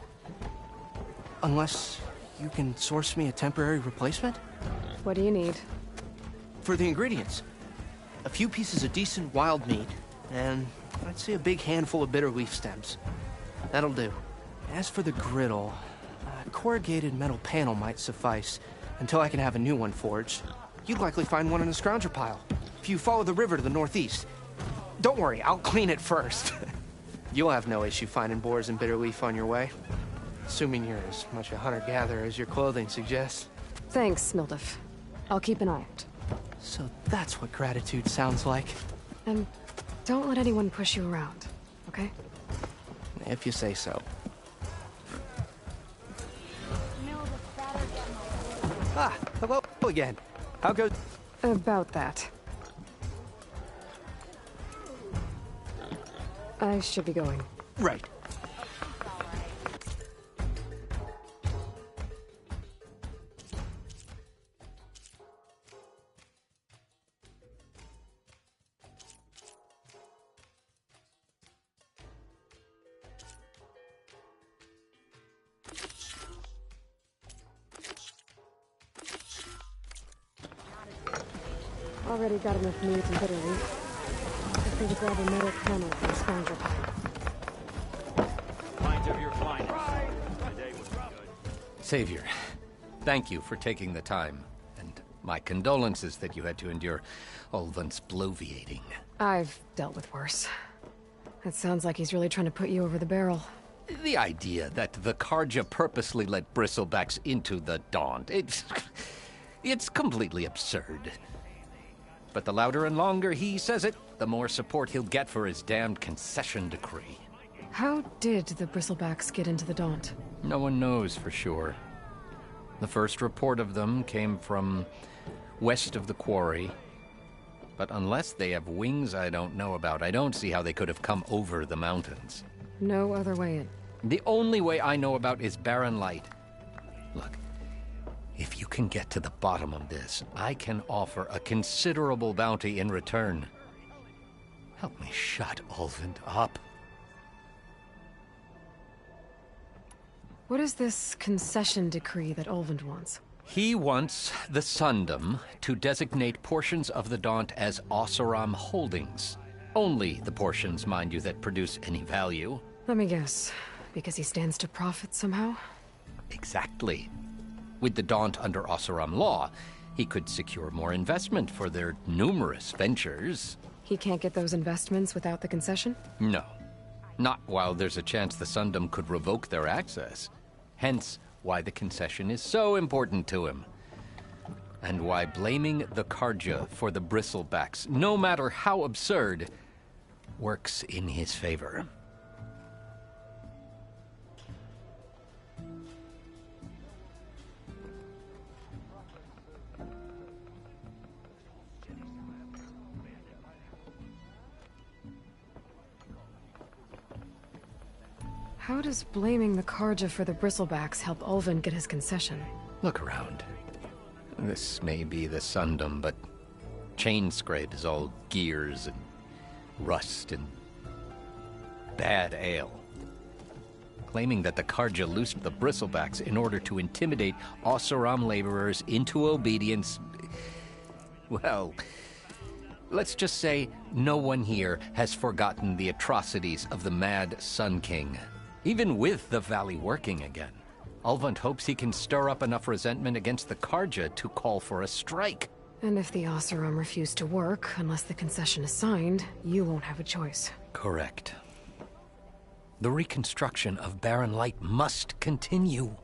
T: Unless you can source me a temporary replacement?
C: What do you need?
T: For the ingredients, a few pieces of decent wild meat, and I'd say a big handful of bitter leaf stems. That'll do. As for the griddle, a corrugated metal panel might suffice until I can have a new one forged. You'd likely find one in a scrounger pile, if you follow the river to the northeast. Don't worry, I'll clean it first. You'll have no issue finding boars and bitter leaf on your way. Assuming you're as much a hunter-gatherer as your clothing suggests.
C: Thanks, Mildef. I'll keep an eye out.
T: So that's what gratitude sounds like.
C: And don't let anyone push you around, okay?
T: If you say so. Ah, hello again. How goes...
C: About that. I should be going.
T: Right.
C: Already got enough meat and bitter leaf. Just need to grab a metal panel from the scrounger pile.
U: Minds of your finest. Savior, thank you for taking the time, and my condolences that you had to endure Olvin's bloviating.
C: I've dealt with worse. It sounds like he's really trying to put you over the barrel.
U: The idea that the Karja purposely let bristlebacks into the Daunt, it's completely absurd. But the louder and longer he says it, the more support he'll get for his damned concession decree.
C: How did the bristlebacks get into the Daunt?
U: No one knows for sure. The first report of them came from west of the quarry. But unless they have wings I don't know about, I don't see how they could have come over the mountains.
C: No other way in.
U: The only way I know about is barren light. Look, if you can get to the bottom of this, I can offer a considerable bounty in return. Help me shut Olvin up.
C: What is this concession decree that Olvin wants?
U: He wants the Sundom to designate portions of the Daunt as Oseram holdings. Only the portions, mind you, that produce any value.
C: Let me guess. Because he stands to profit somehow?
U: Exactly. With the Daunt under Oseram law, he could secure more investment for their numerous ventures.
C: He can't get those investments without the concession?
U: No. Not while there's a chance the Sundom could revoke their access. Hence, why the concession is so important to him. And why blaming the Karja for the bristlebacks, no matter how absurd, works in his favor.
C: How does blaming the Karja for the bristlebacks help Olvin get his concession?
U: Look around. This may be the Sundom, but Chainscrape is all gears and rust and bad ale. Claiming that the Karja loosed the bristlebacks in order to intimidate Oseram laborers into obedience. Well, let's just say no one here has forgotten the atrocities of the Mad Sun King. Even with the Valley working again, Ulvund hopes he can stir up enough resentment against the Karja to call for a strike.
C: And if the Oseram refuse to work, unless the concession is signed, you won't have a choice.
U: Correct. The reconstruction of Barren Light must continue.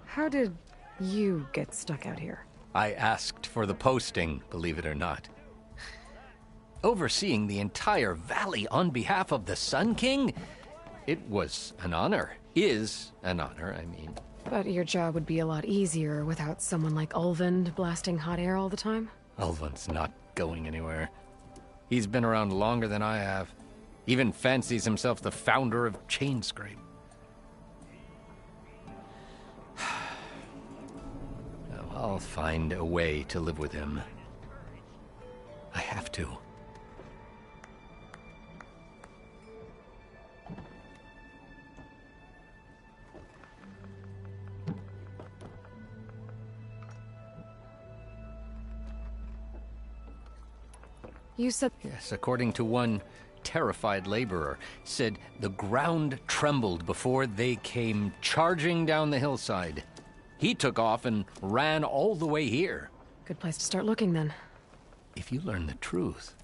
C: How did you get stuck out here?
U: I asked for the posting, believe it or not. overseeing the entire valley on behalf of the Sun King? It was an honor. Is an honor, I mean.
C: But your job would be a lot easier without someone like Ulvund blasting hot air all the time?
U: Ulvund's not going anywhere. He's been around longer than I have. Even fancies himself the founder of Chainscrape. I'll find a way to live with him. I have to.
C: You said...
U: Yes, according to one terrified laborer, said the ground trembled before they came charging down the hillside. He took off and ran all the way here.
C: Good place to start looking, then.
U: If you learn the truth,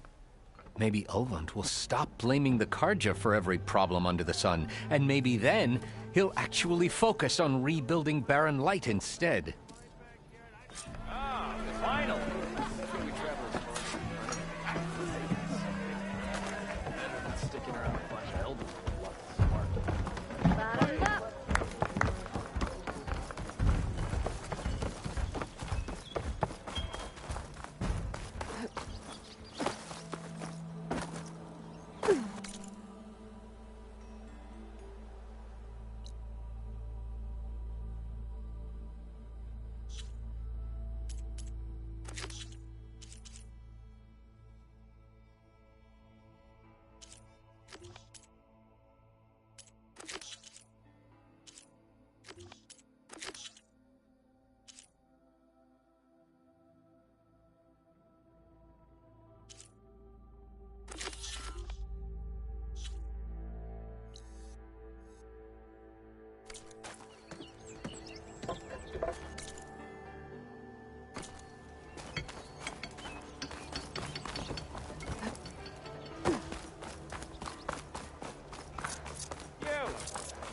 U: maybe Ulvund will stop blaming the Karja for every problem under the sun, and maybe then he'll actually focus on rebuilding Barren Light instead.
D: Ah, finally! Sticking around a bunch of elders with lots of smart.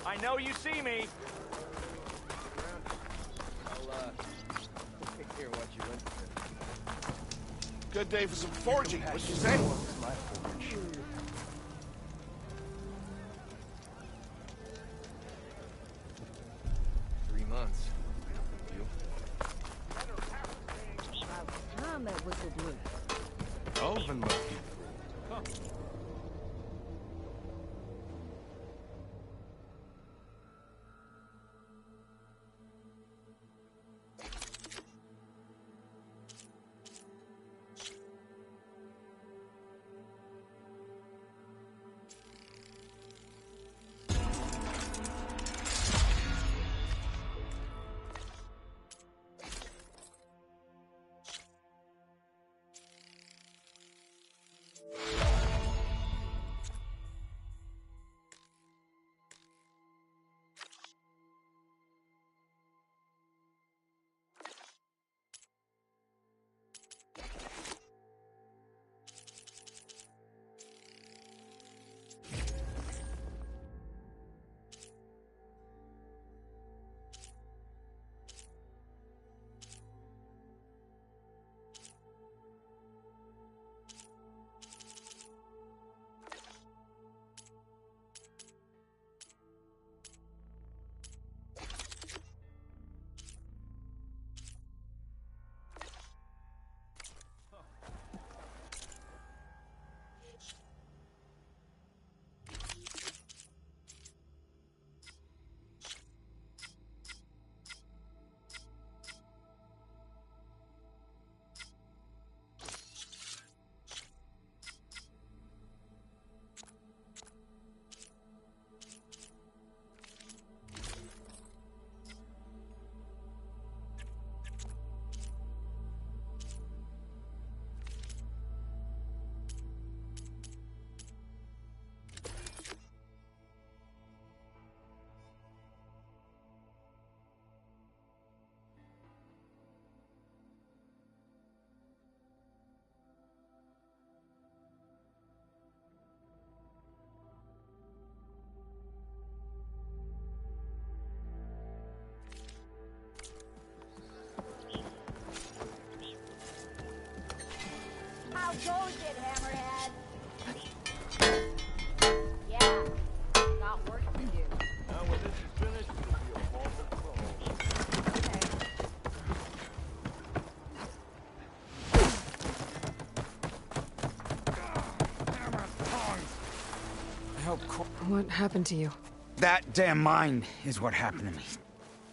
D: I know you see me.
M: I'll take care of what you went through. Good day for some foraging. What'd you say?
D: Time that whistle blew.
F: Ulvund must be...
A: hope
C: What happened to you?
A: that damn mine is what happened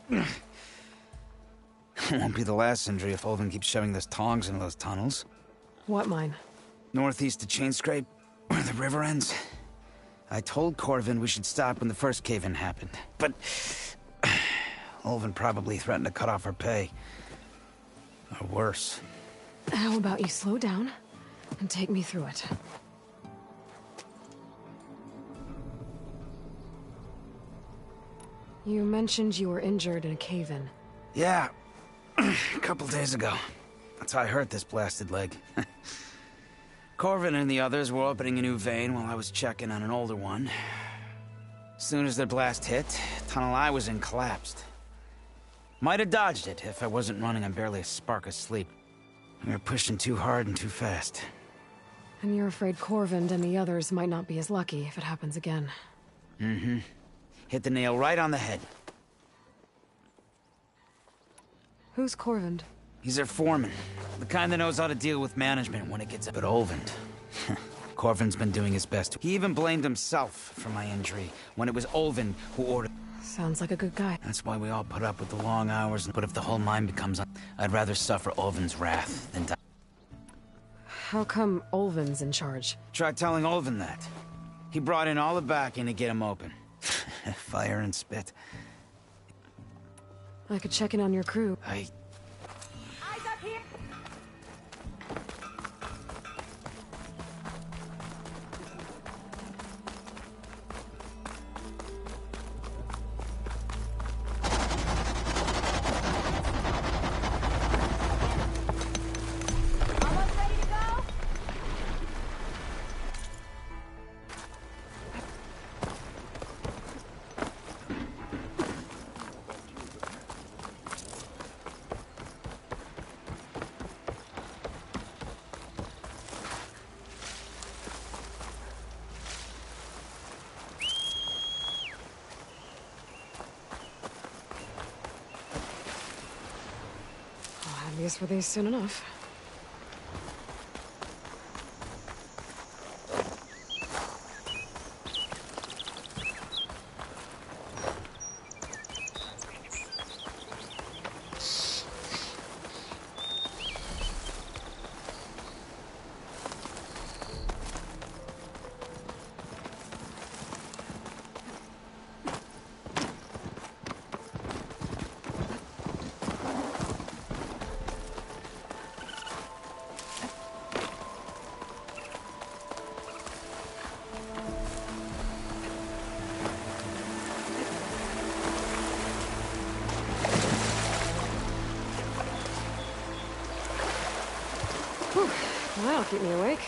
A: to me. It won't be the last injury if Olvin keeps shoving those tongs into those tunnels.
C: What mine?
A: Northeast of Chainscrape, where the river ends. I told Corvin we should stop when the first cave-in happened, but Olvin probably threatened to cut off her pay. Or worse.
C: How about you slow down and take me through it? You mentioned you were injured in a cave-in.
A: Yeah, a couple days ago. That's how I hurt this blasted leg. Corvin and the others were opening a new vein while I was checking on an older one. As soon as their blast hit, the tunnel I was in collapsed. Might have dodged it if I wasn't running on barely a spark of sleep. We were pushing too hard and too fast.
C: And you're afraid Corvind and the others might not be as lucky if it happens again.
A: Mm-hmm. Hit the nail right on the head.
C: Who's Corvind?
A: He's their foreman. The kind that knows how to deal with management when it gets up at Olvin. Corvin's been doing his best. He even blamed himself for my injury when it was Olvin who ordered.
C: Sounds like a good guy.
A: That's why we all put up with the long hours. But if the whole mine becomes I'd rather suffer Olvin's wrath than die.
C: How come Olvin's in charge?
A: Try telling Olvin that. He brought in all the backing to get him open. Fire and spit.
C: I could check in on your crew.
A: Eyes
Q: up here!
C: I guess for these soon enough. Whew, that'll keep me awake.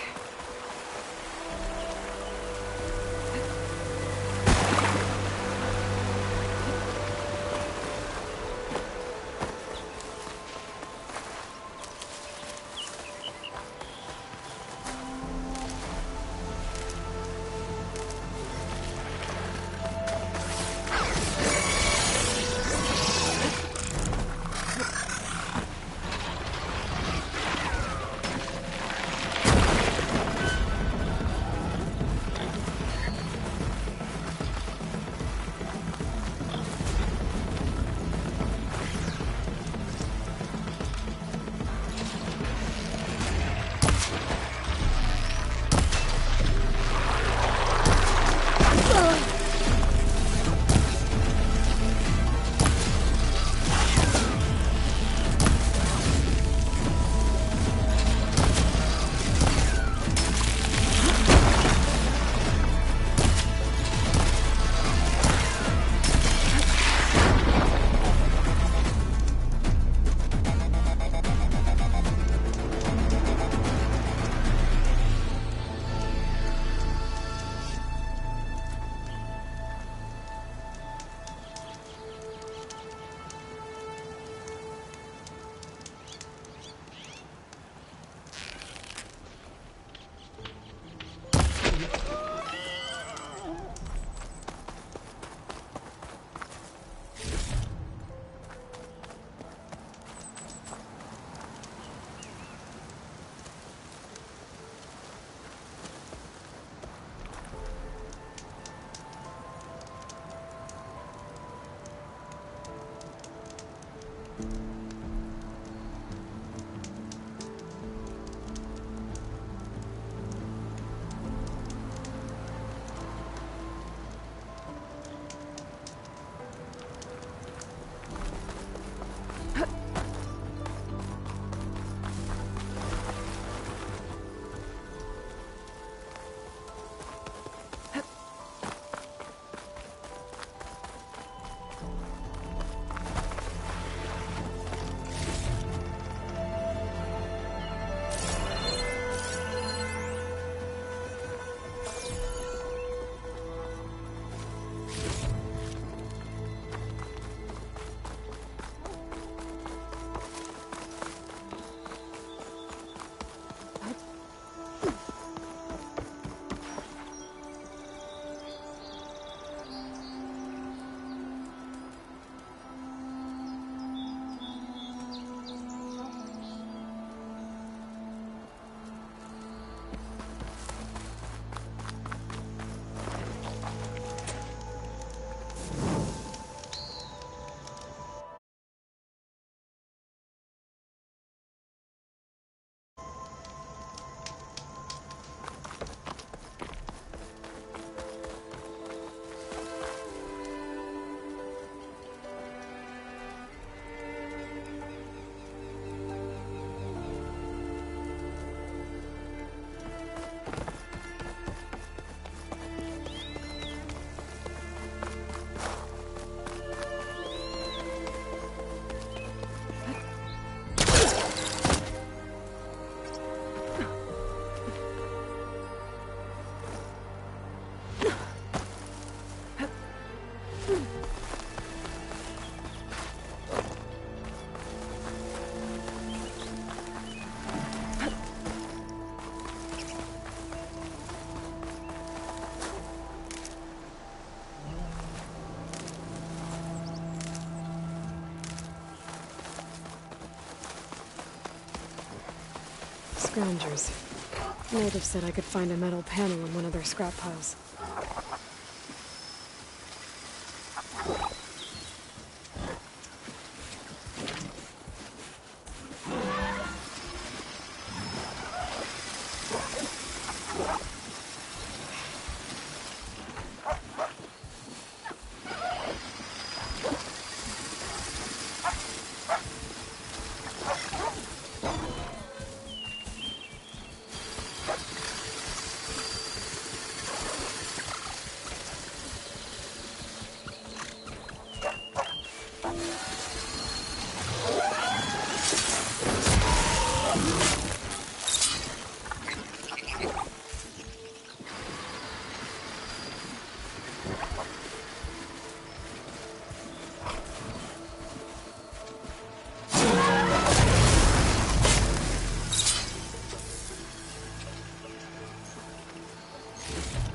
C: Scroungers. Natives said I could find a metal panel in one of their scrap piles.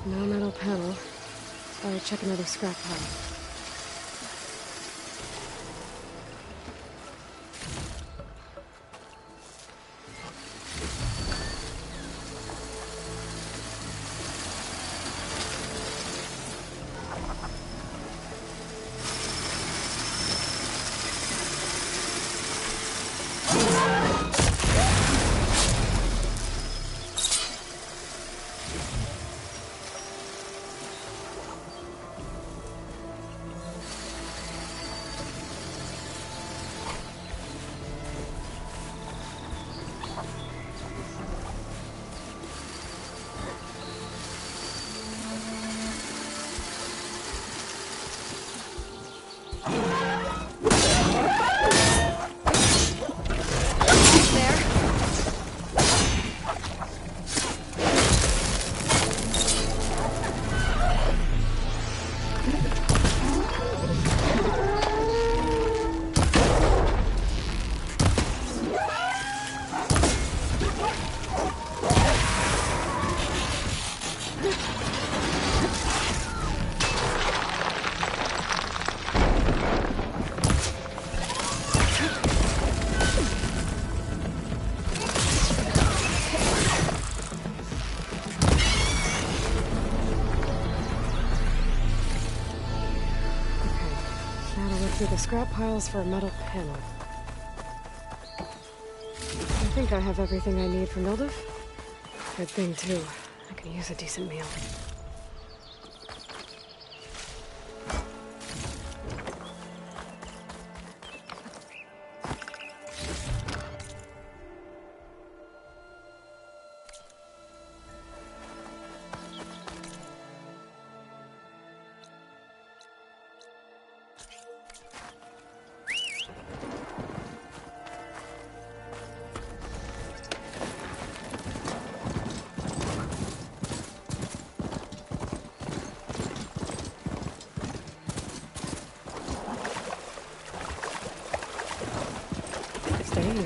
C: No metal panel. I'll check another scrap pile. Through the scrap piles for a metal panel. I think I have everything I need for Mildev. Good thing, too. I can use a decent meal. Stay here.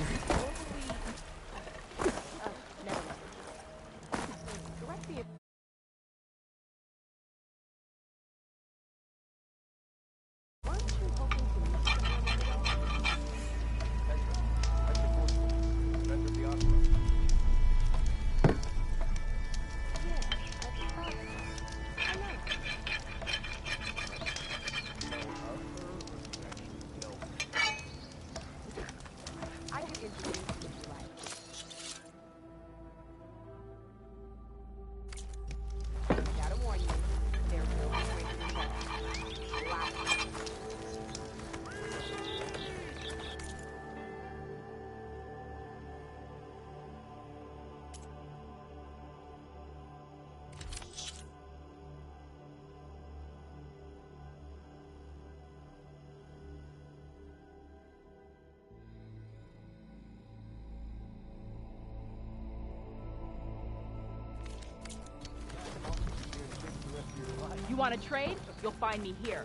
H: You want to trade? You'll find me here.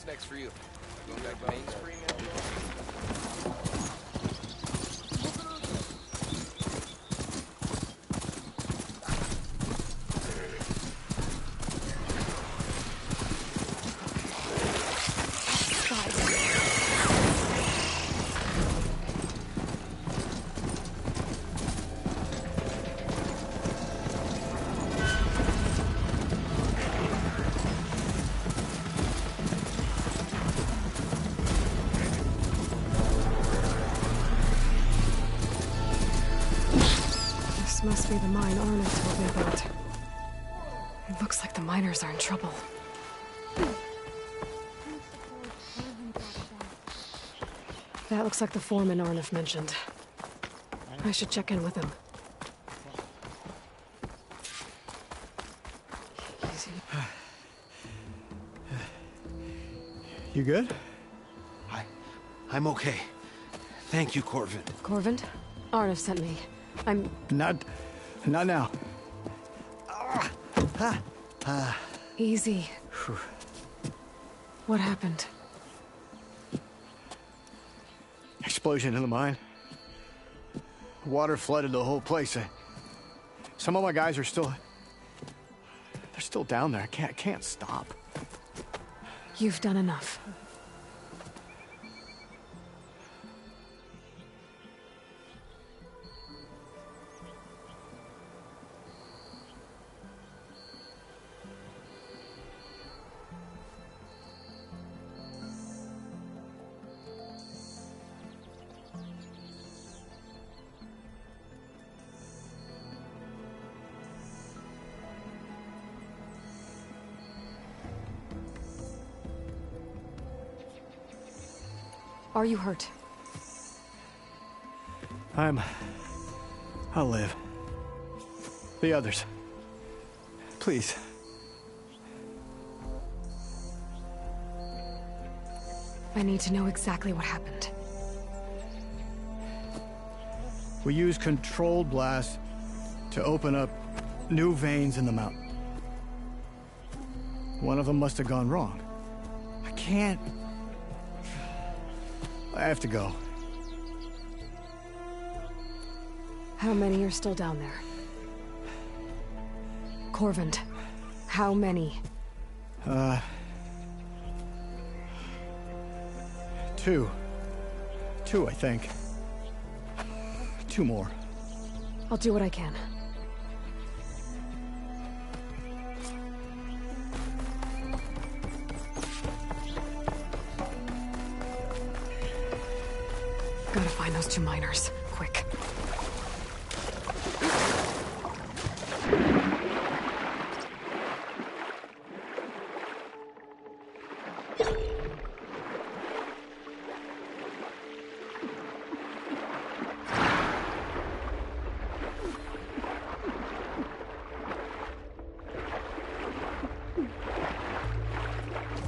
J: What's next for you? Going back to Main Street?
C: This must be the mine Arnold told me about. It looks like the miners are in trouble. That looks like the foreman Arnold mentioned. I should check in with him. Easy.
V: You good? I'm okay. Thank you, Corvin.
C: Corvin? Arnav sent me. I'm...
V: Not now.
C: Easy. What happened?
V: Explosion in the mine. Water flooded the whole place. Some of my guys are still... They're still down there. I can't stop.
C: You've done enough. Are you hurt?
V: I'll live. The others. Please.
C: I need to know exactly what happened.
V: We used controlled blast to open up new veins in the mountain. One of them must have gone wrong. I can't... I have to go.
C: How many are still down there? Corvin, how many?
V: Two. Two, I think. Two more.
C: I'll do what I can. Gotta find those two miners, quick.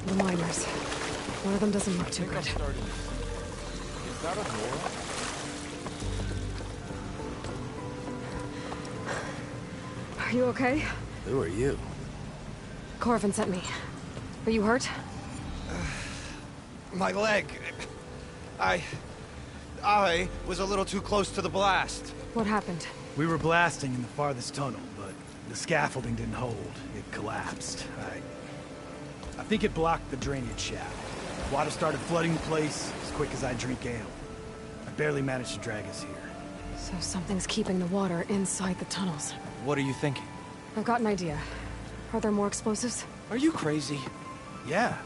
C: The miners. One of them doesn't look too good.
D: Is that Aurora?
C: Are you okay?
V: Who are you?
C: Corvin sent me. Are you hurt?
V: My leg. I was a little too close to the blast.
C: What happened?
K: We were blasting in the farthest tunnel, but the scaffolding didn't hold. It collapsed. I think it blocked the drainage shaft. Water started flooding the place as quick as I drink ale. I barely managed to drag us here.
C: So something's keeping the water inside the tunnels.
V: What are you thinking?
C: I've got an idea. Are there more explosives?
V: Are you crazy?
K: Yeah,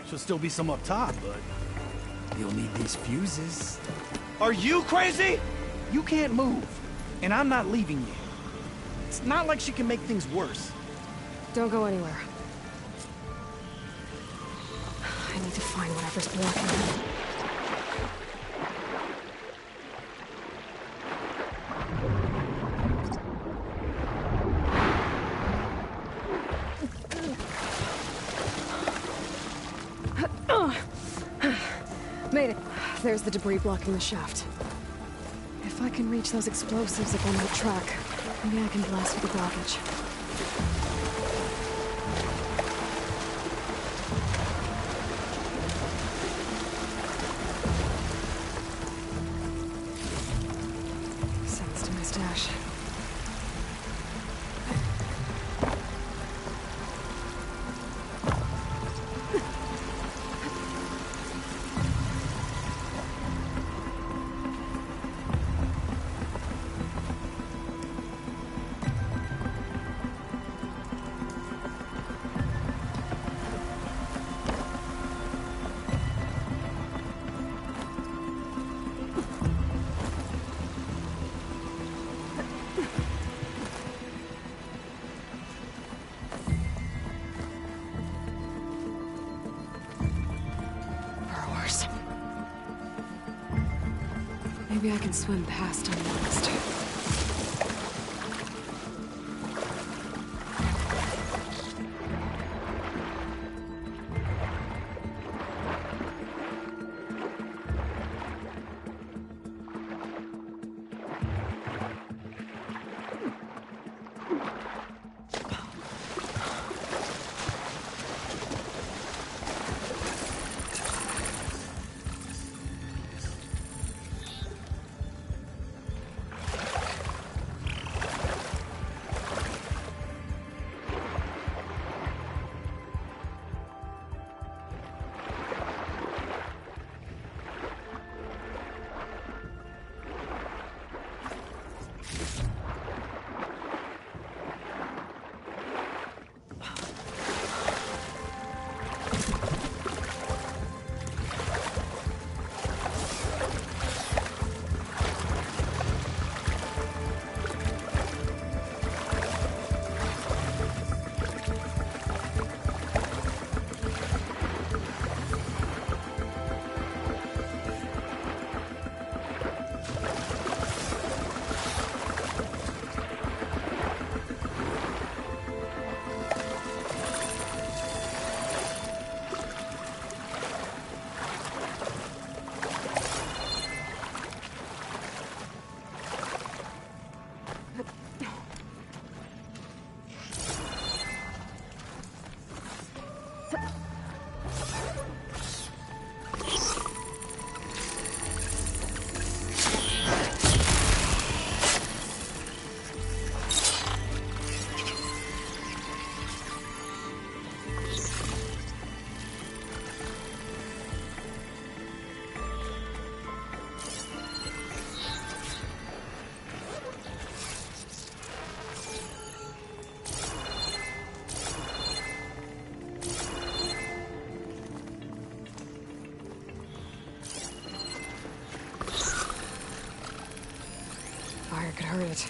K: should still be some up top, but you'll need these fuses.
V: Are you crazy?
K: You can't move, and I'm not leaving you. It's not like she can make things worse.
C: Don't go anywhere. I need to find whatever's blocking them. Made it. There's the debris blocking the shaft. If I can reach those explosives up on that track, maybe I can blast through the blockage. Maybe I can swim past unnoticed. Fire could hurt it.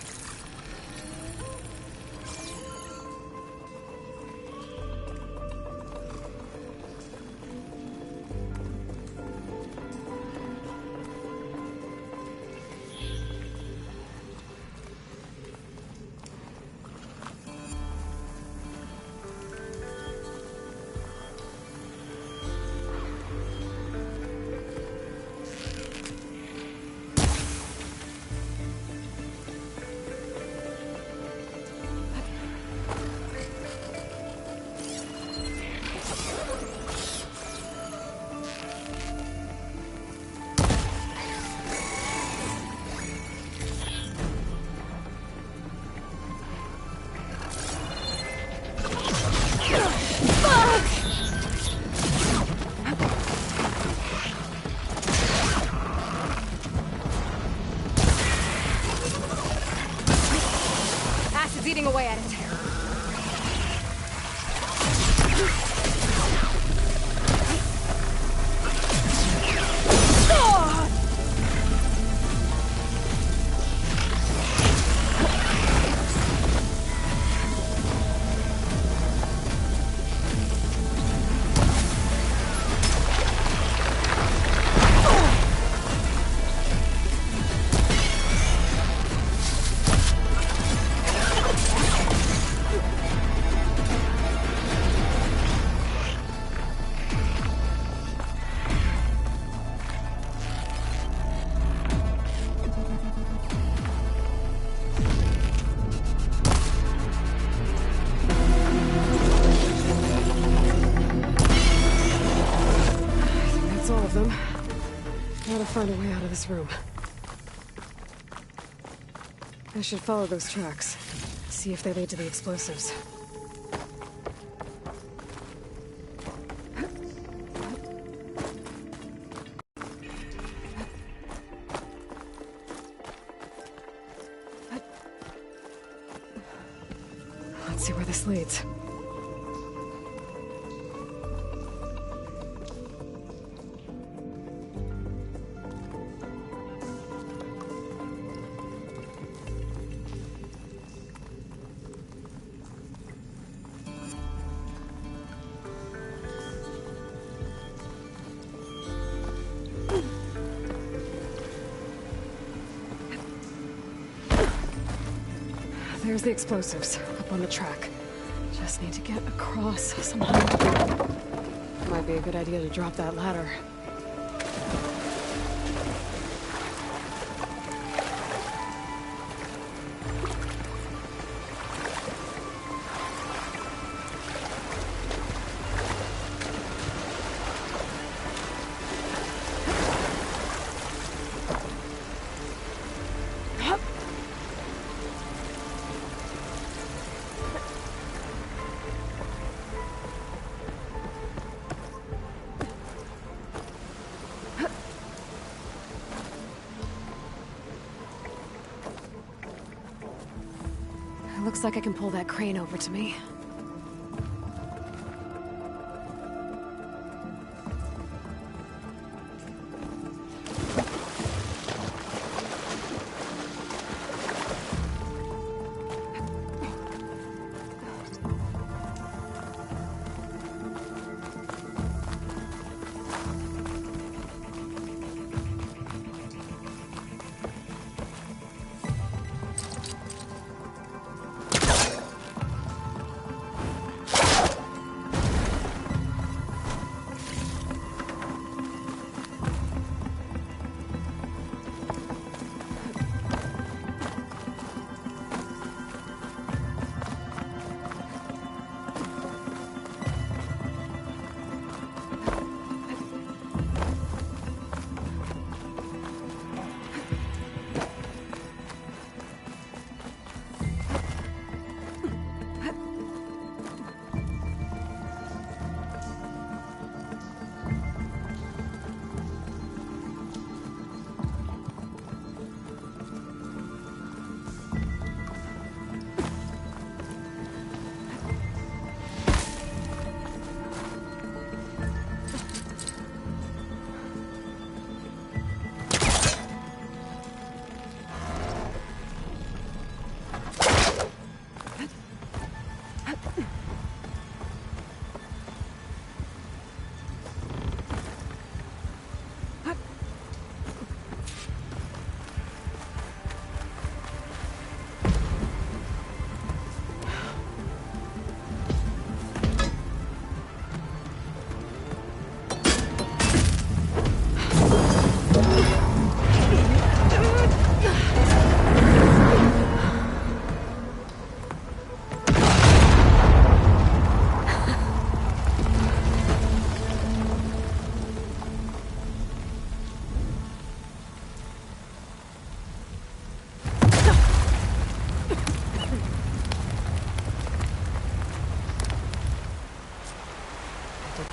Q: Acid's eating away at it.
C: Find a way out of this room. I should follow those tracks. See if they lead to the explosives. Let's see where this leads. There's the explosives, up on the track. Just need to get across somehow. Might be a good idea to drop that ladder. Looks like I can pull that crane over to me.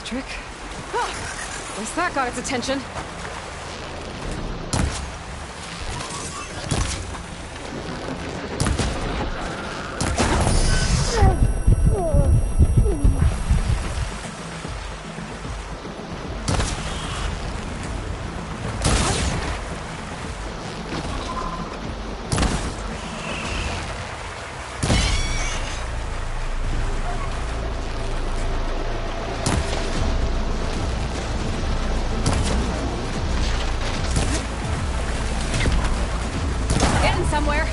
C: Trick. At least that got its attention. Somewhere.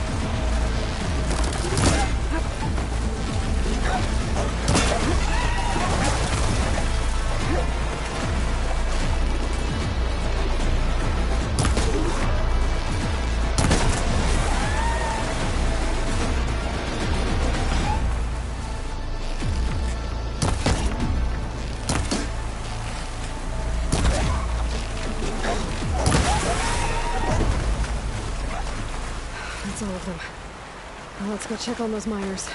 C: That's all of them. Now let's go check on those miners.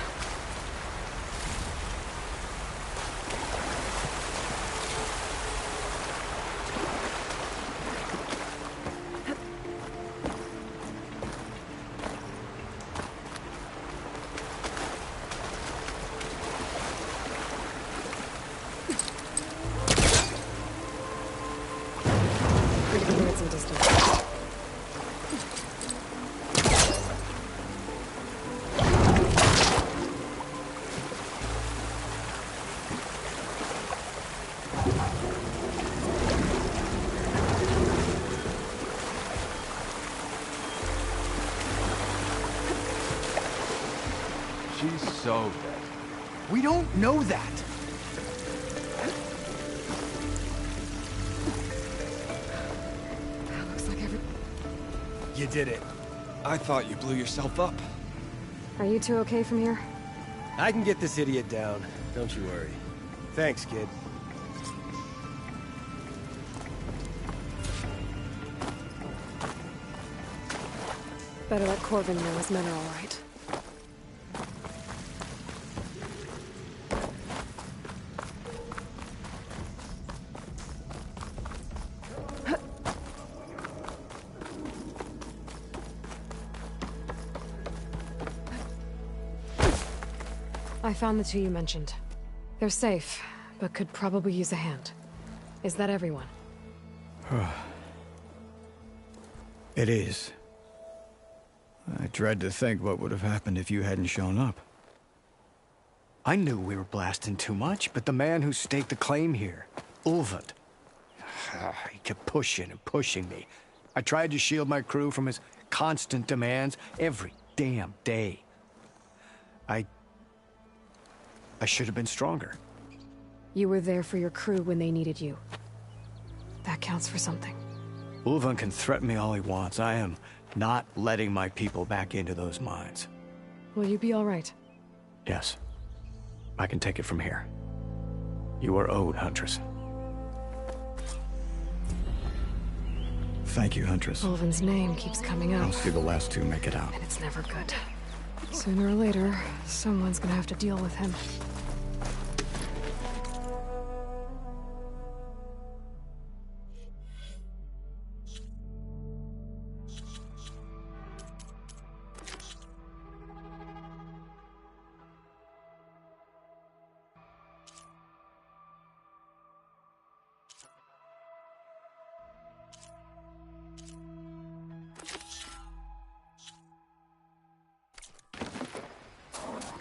C: Pretty good at some distance.
K: so dead. We don't know that.
C: Looks like every...
K: You did it.
L: I thought you blew yourself up.
C: Are you two okay from here?
L: I can get this idiot down. Don't you worry. Thanks, kid.
C: Better let Corbin know his men are all right. I found the two you mentioned. They're safe, but could probably use a hand. Is that everyone?
V: It is. I dread to think what would have happened if you hadn't shown up. I knew we were blasting too much, but the man who staked the claim here, Ulvund, he kept pushing and pushing me. I tried to shield my crew from his constant demands every damn day. I should have been stronger.
C: You were there for your crew when they needed you. That counts for something.
V: Ulvund can threaten me all he wants. I am not letting my people back into those mines.
C: Will you be all right?
V: Yes. I can take it from here. You are owed, Huntress. Thank you, Huntress.
C: Ulvund's name keeps coming up.
V: I'll see the last two make it out.
C: And it's never good. Sooner or later, someone's gonna have to deal with him.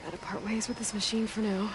C: Gotta part ways with this machine for now.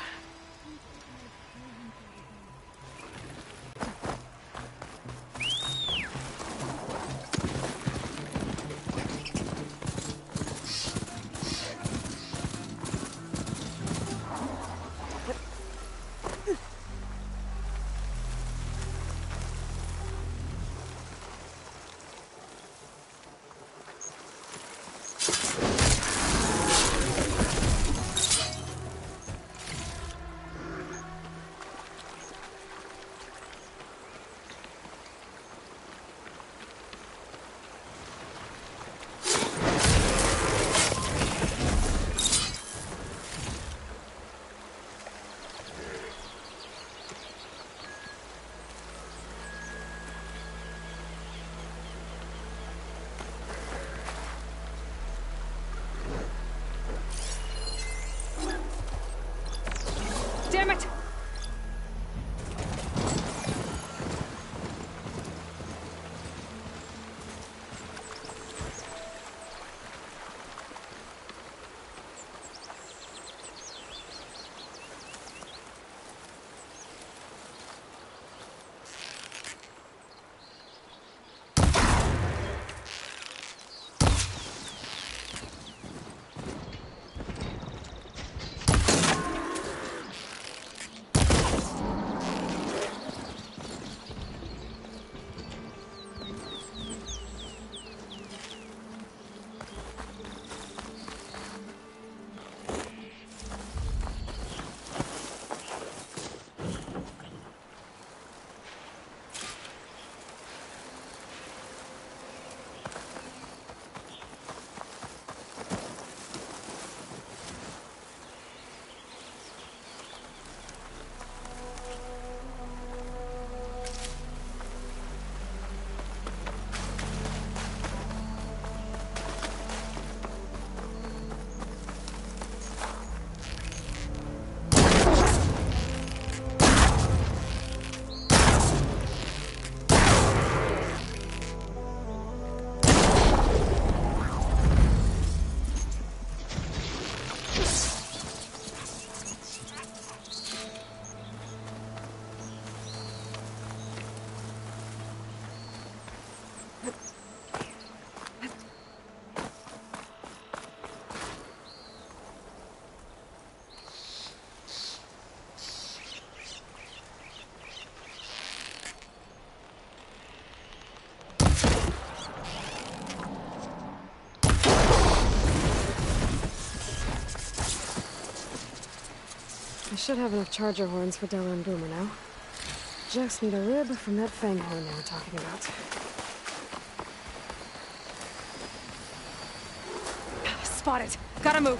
C: Damn it! I should have enough charger horns for Della and Boomer now. Just need a rib from that fang horn they were talking about. Spot it! Gotta move!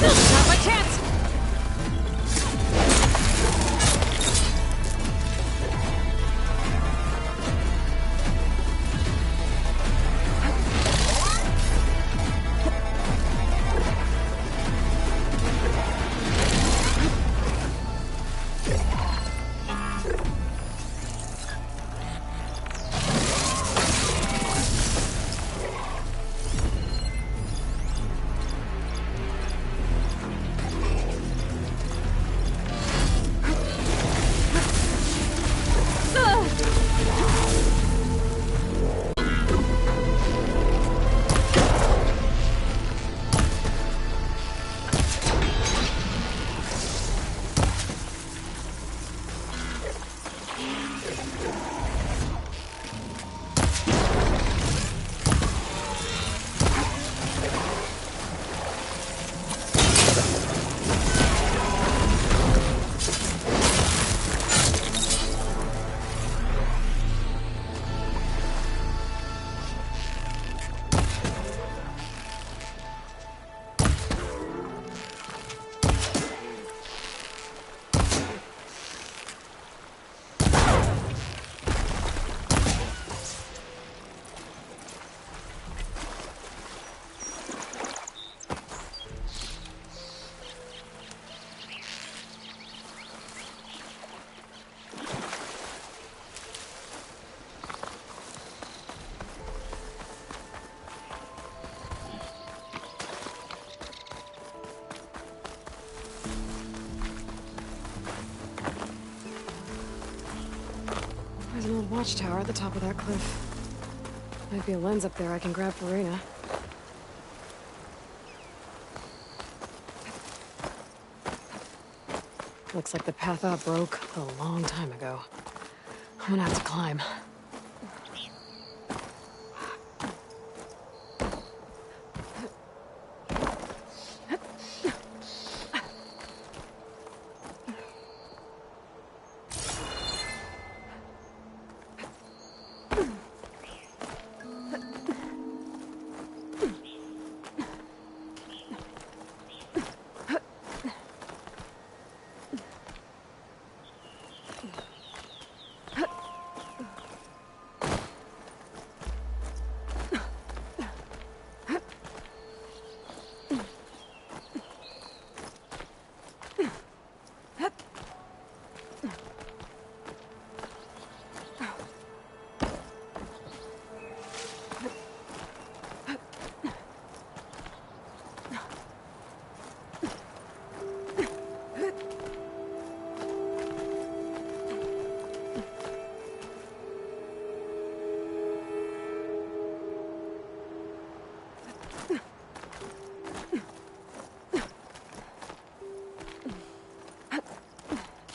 C: Not my chance! There's an old watchtower at the top of that cliff. Might be a lens up there I can grab for Reyna. Looks like the path up broke a long time ago. I'm gonna have to climb.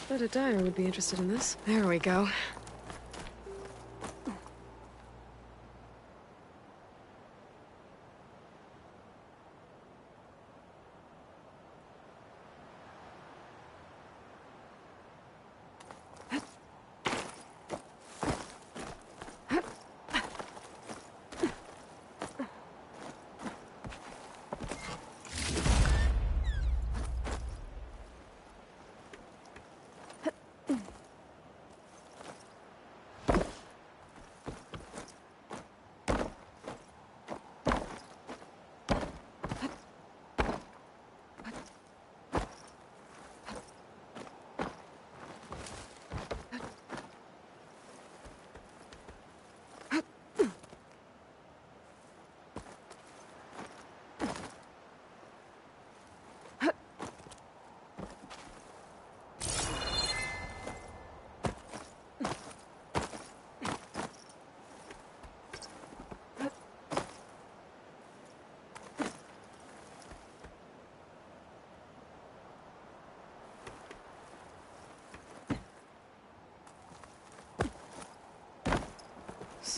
C: Bet a diner would be interested in this. There we go.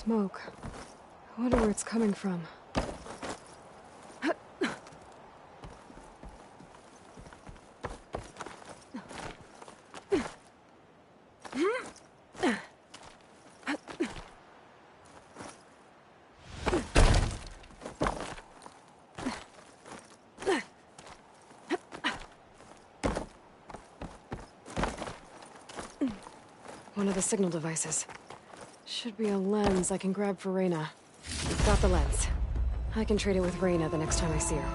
C: Smoke. I wonder where it's coming from. One of the signal devices. Should be a lens I can grab for Reyna. Got the lens. I can trade it with Reyna the next time I see her.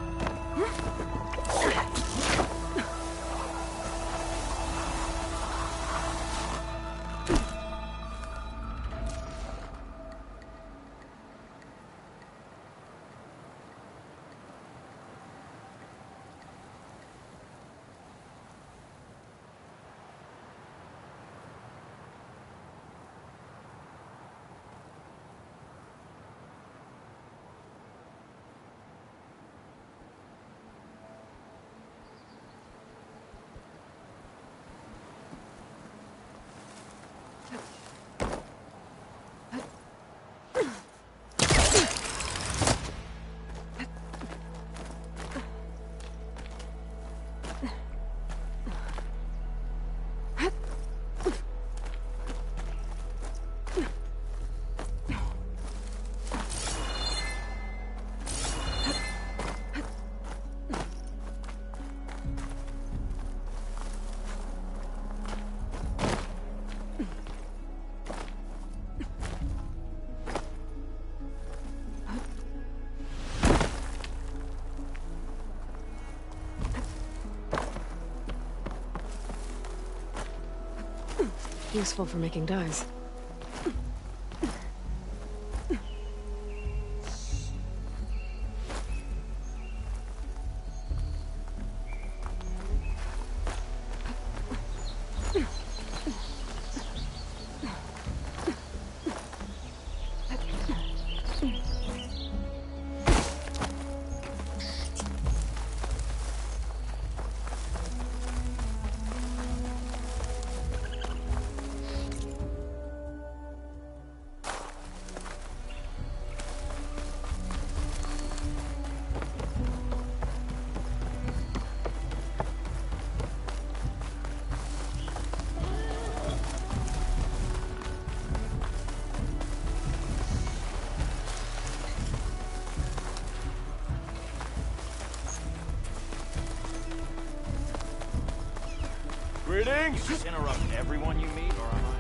C: Useful for making dyes.
D: Greetings! Just interrupt everyone you meet, or am I?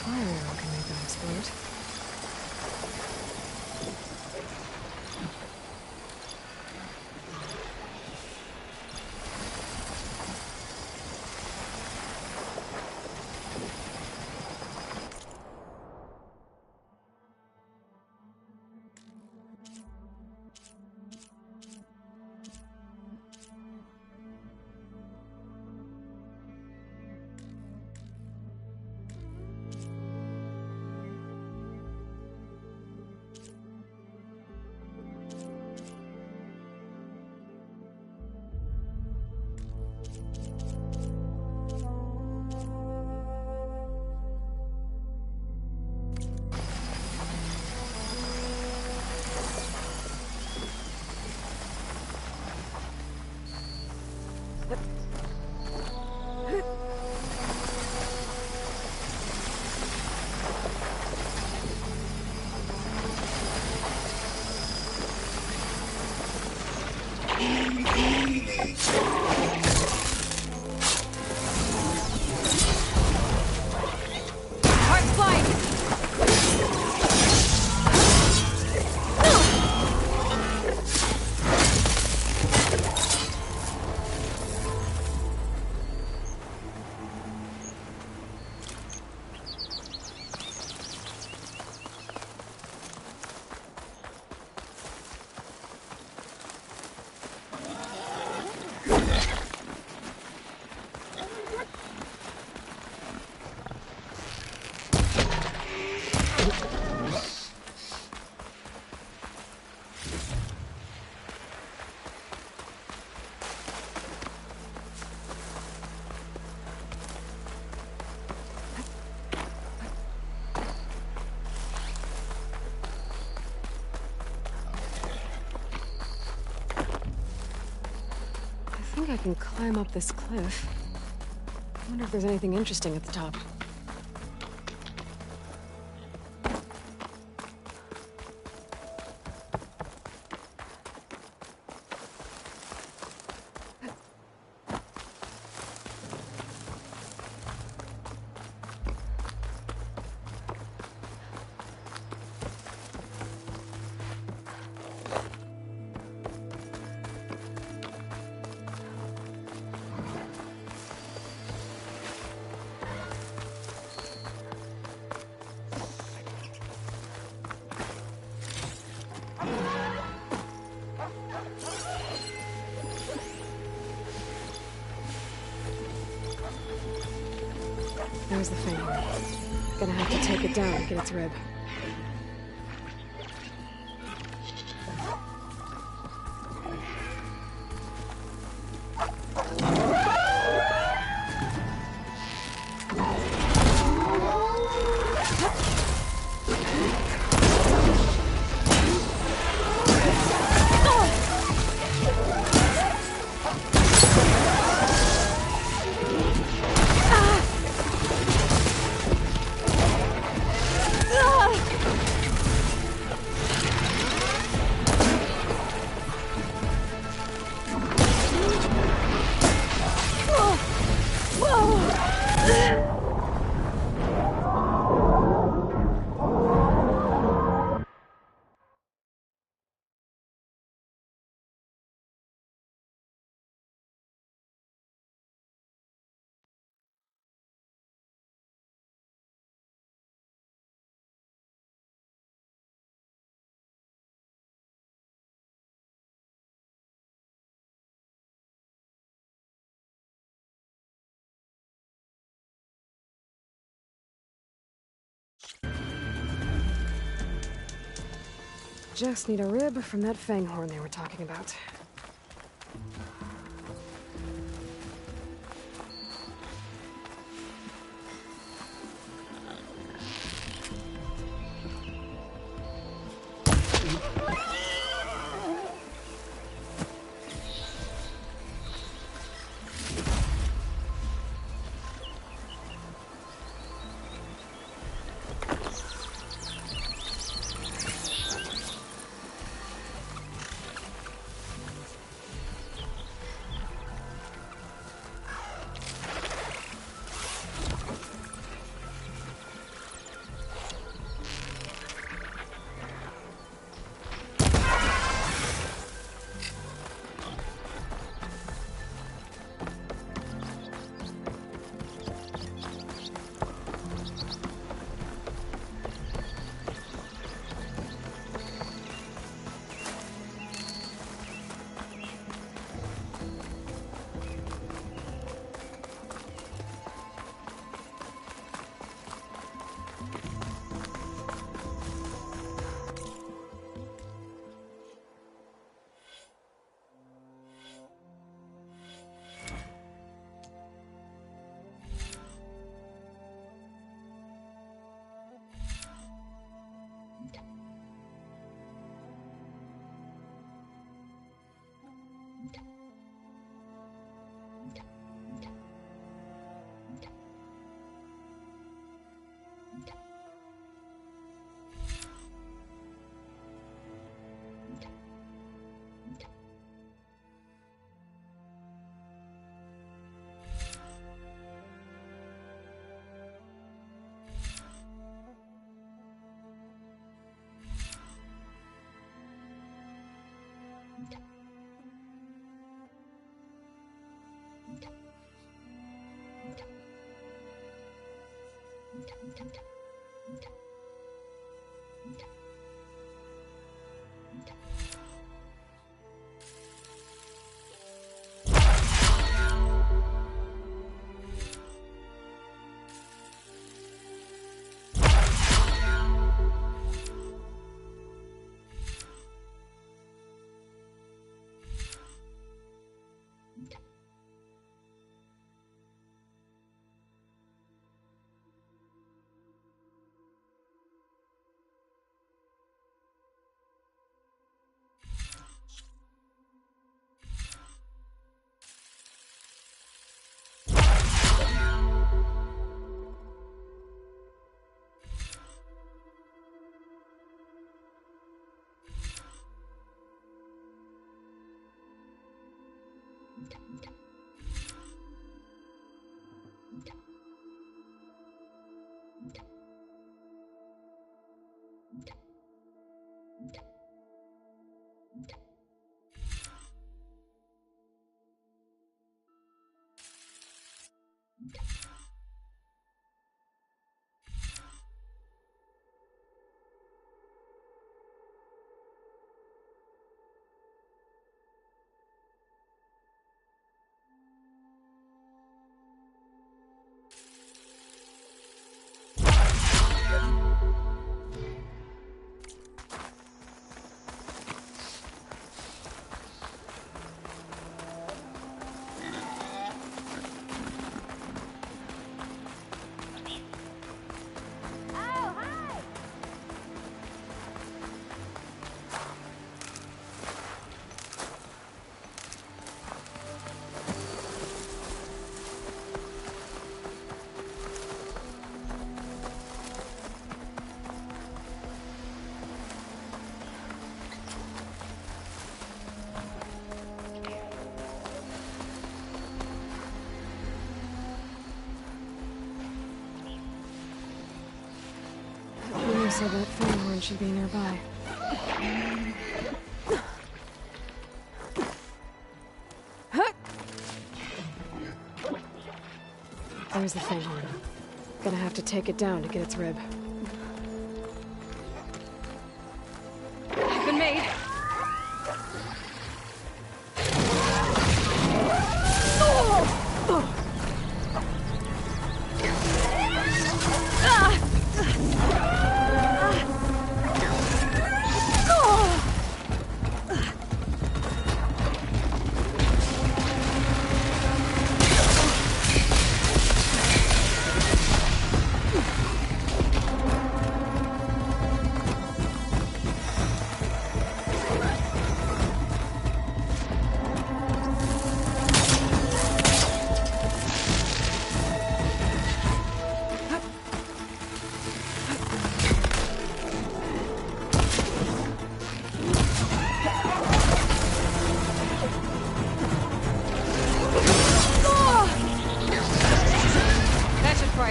D: Fire arrow can make them explode.
Q: Heart flight!
C: think I can climb up this cliff. I wonder if there's anything interesting at the top. There's the thing. Gonna have to take it down to get its rib. Just need a rib from that fanghorn they were talking about. So that Fanghorn should be nearby. There's the Fanghorn. Gonna have to take it down to get its rib. Been made.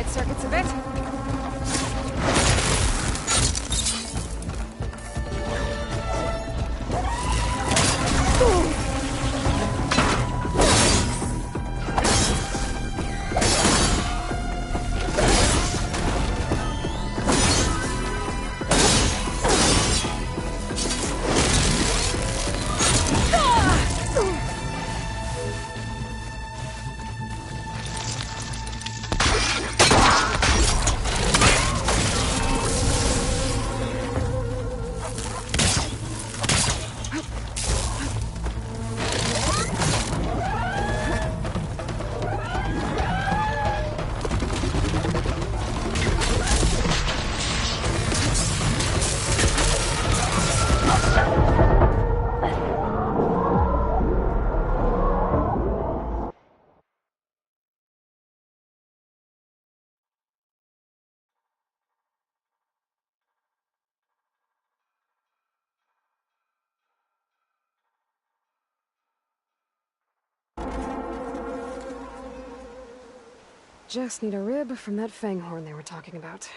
C: Circuits a bit. Just need a rib from that Fanghorn they were talking about.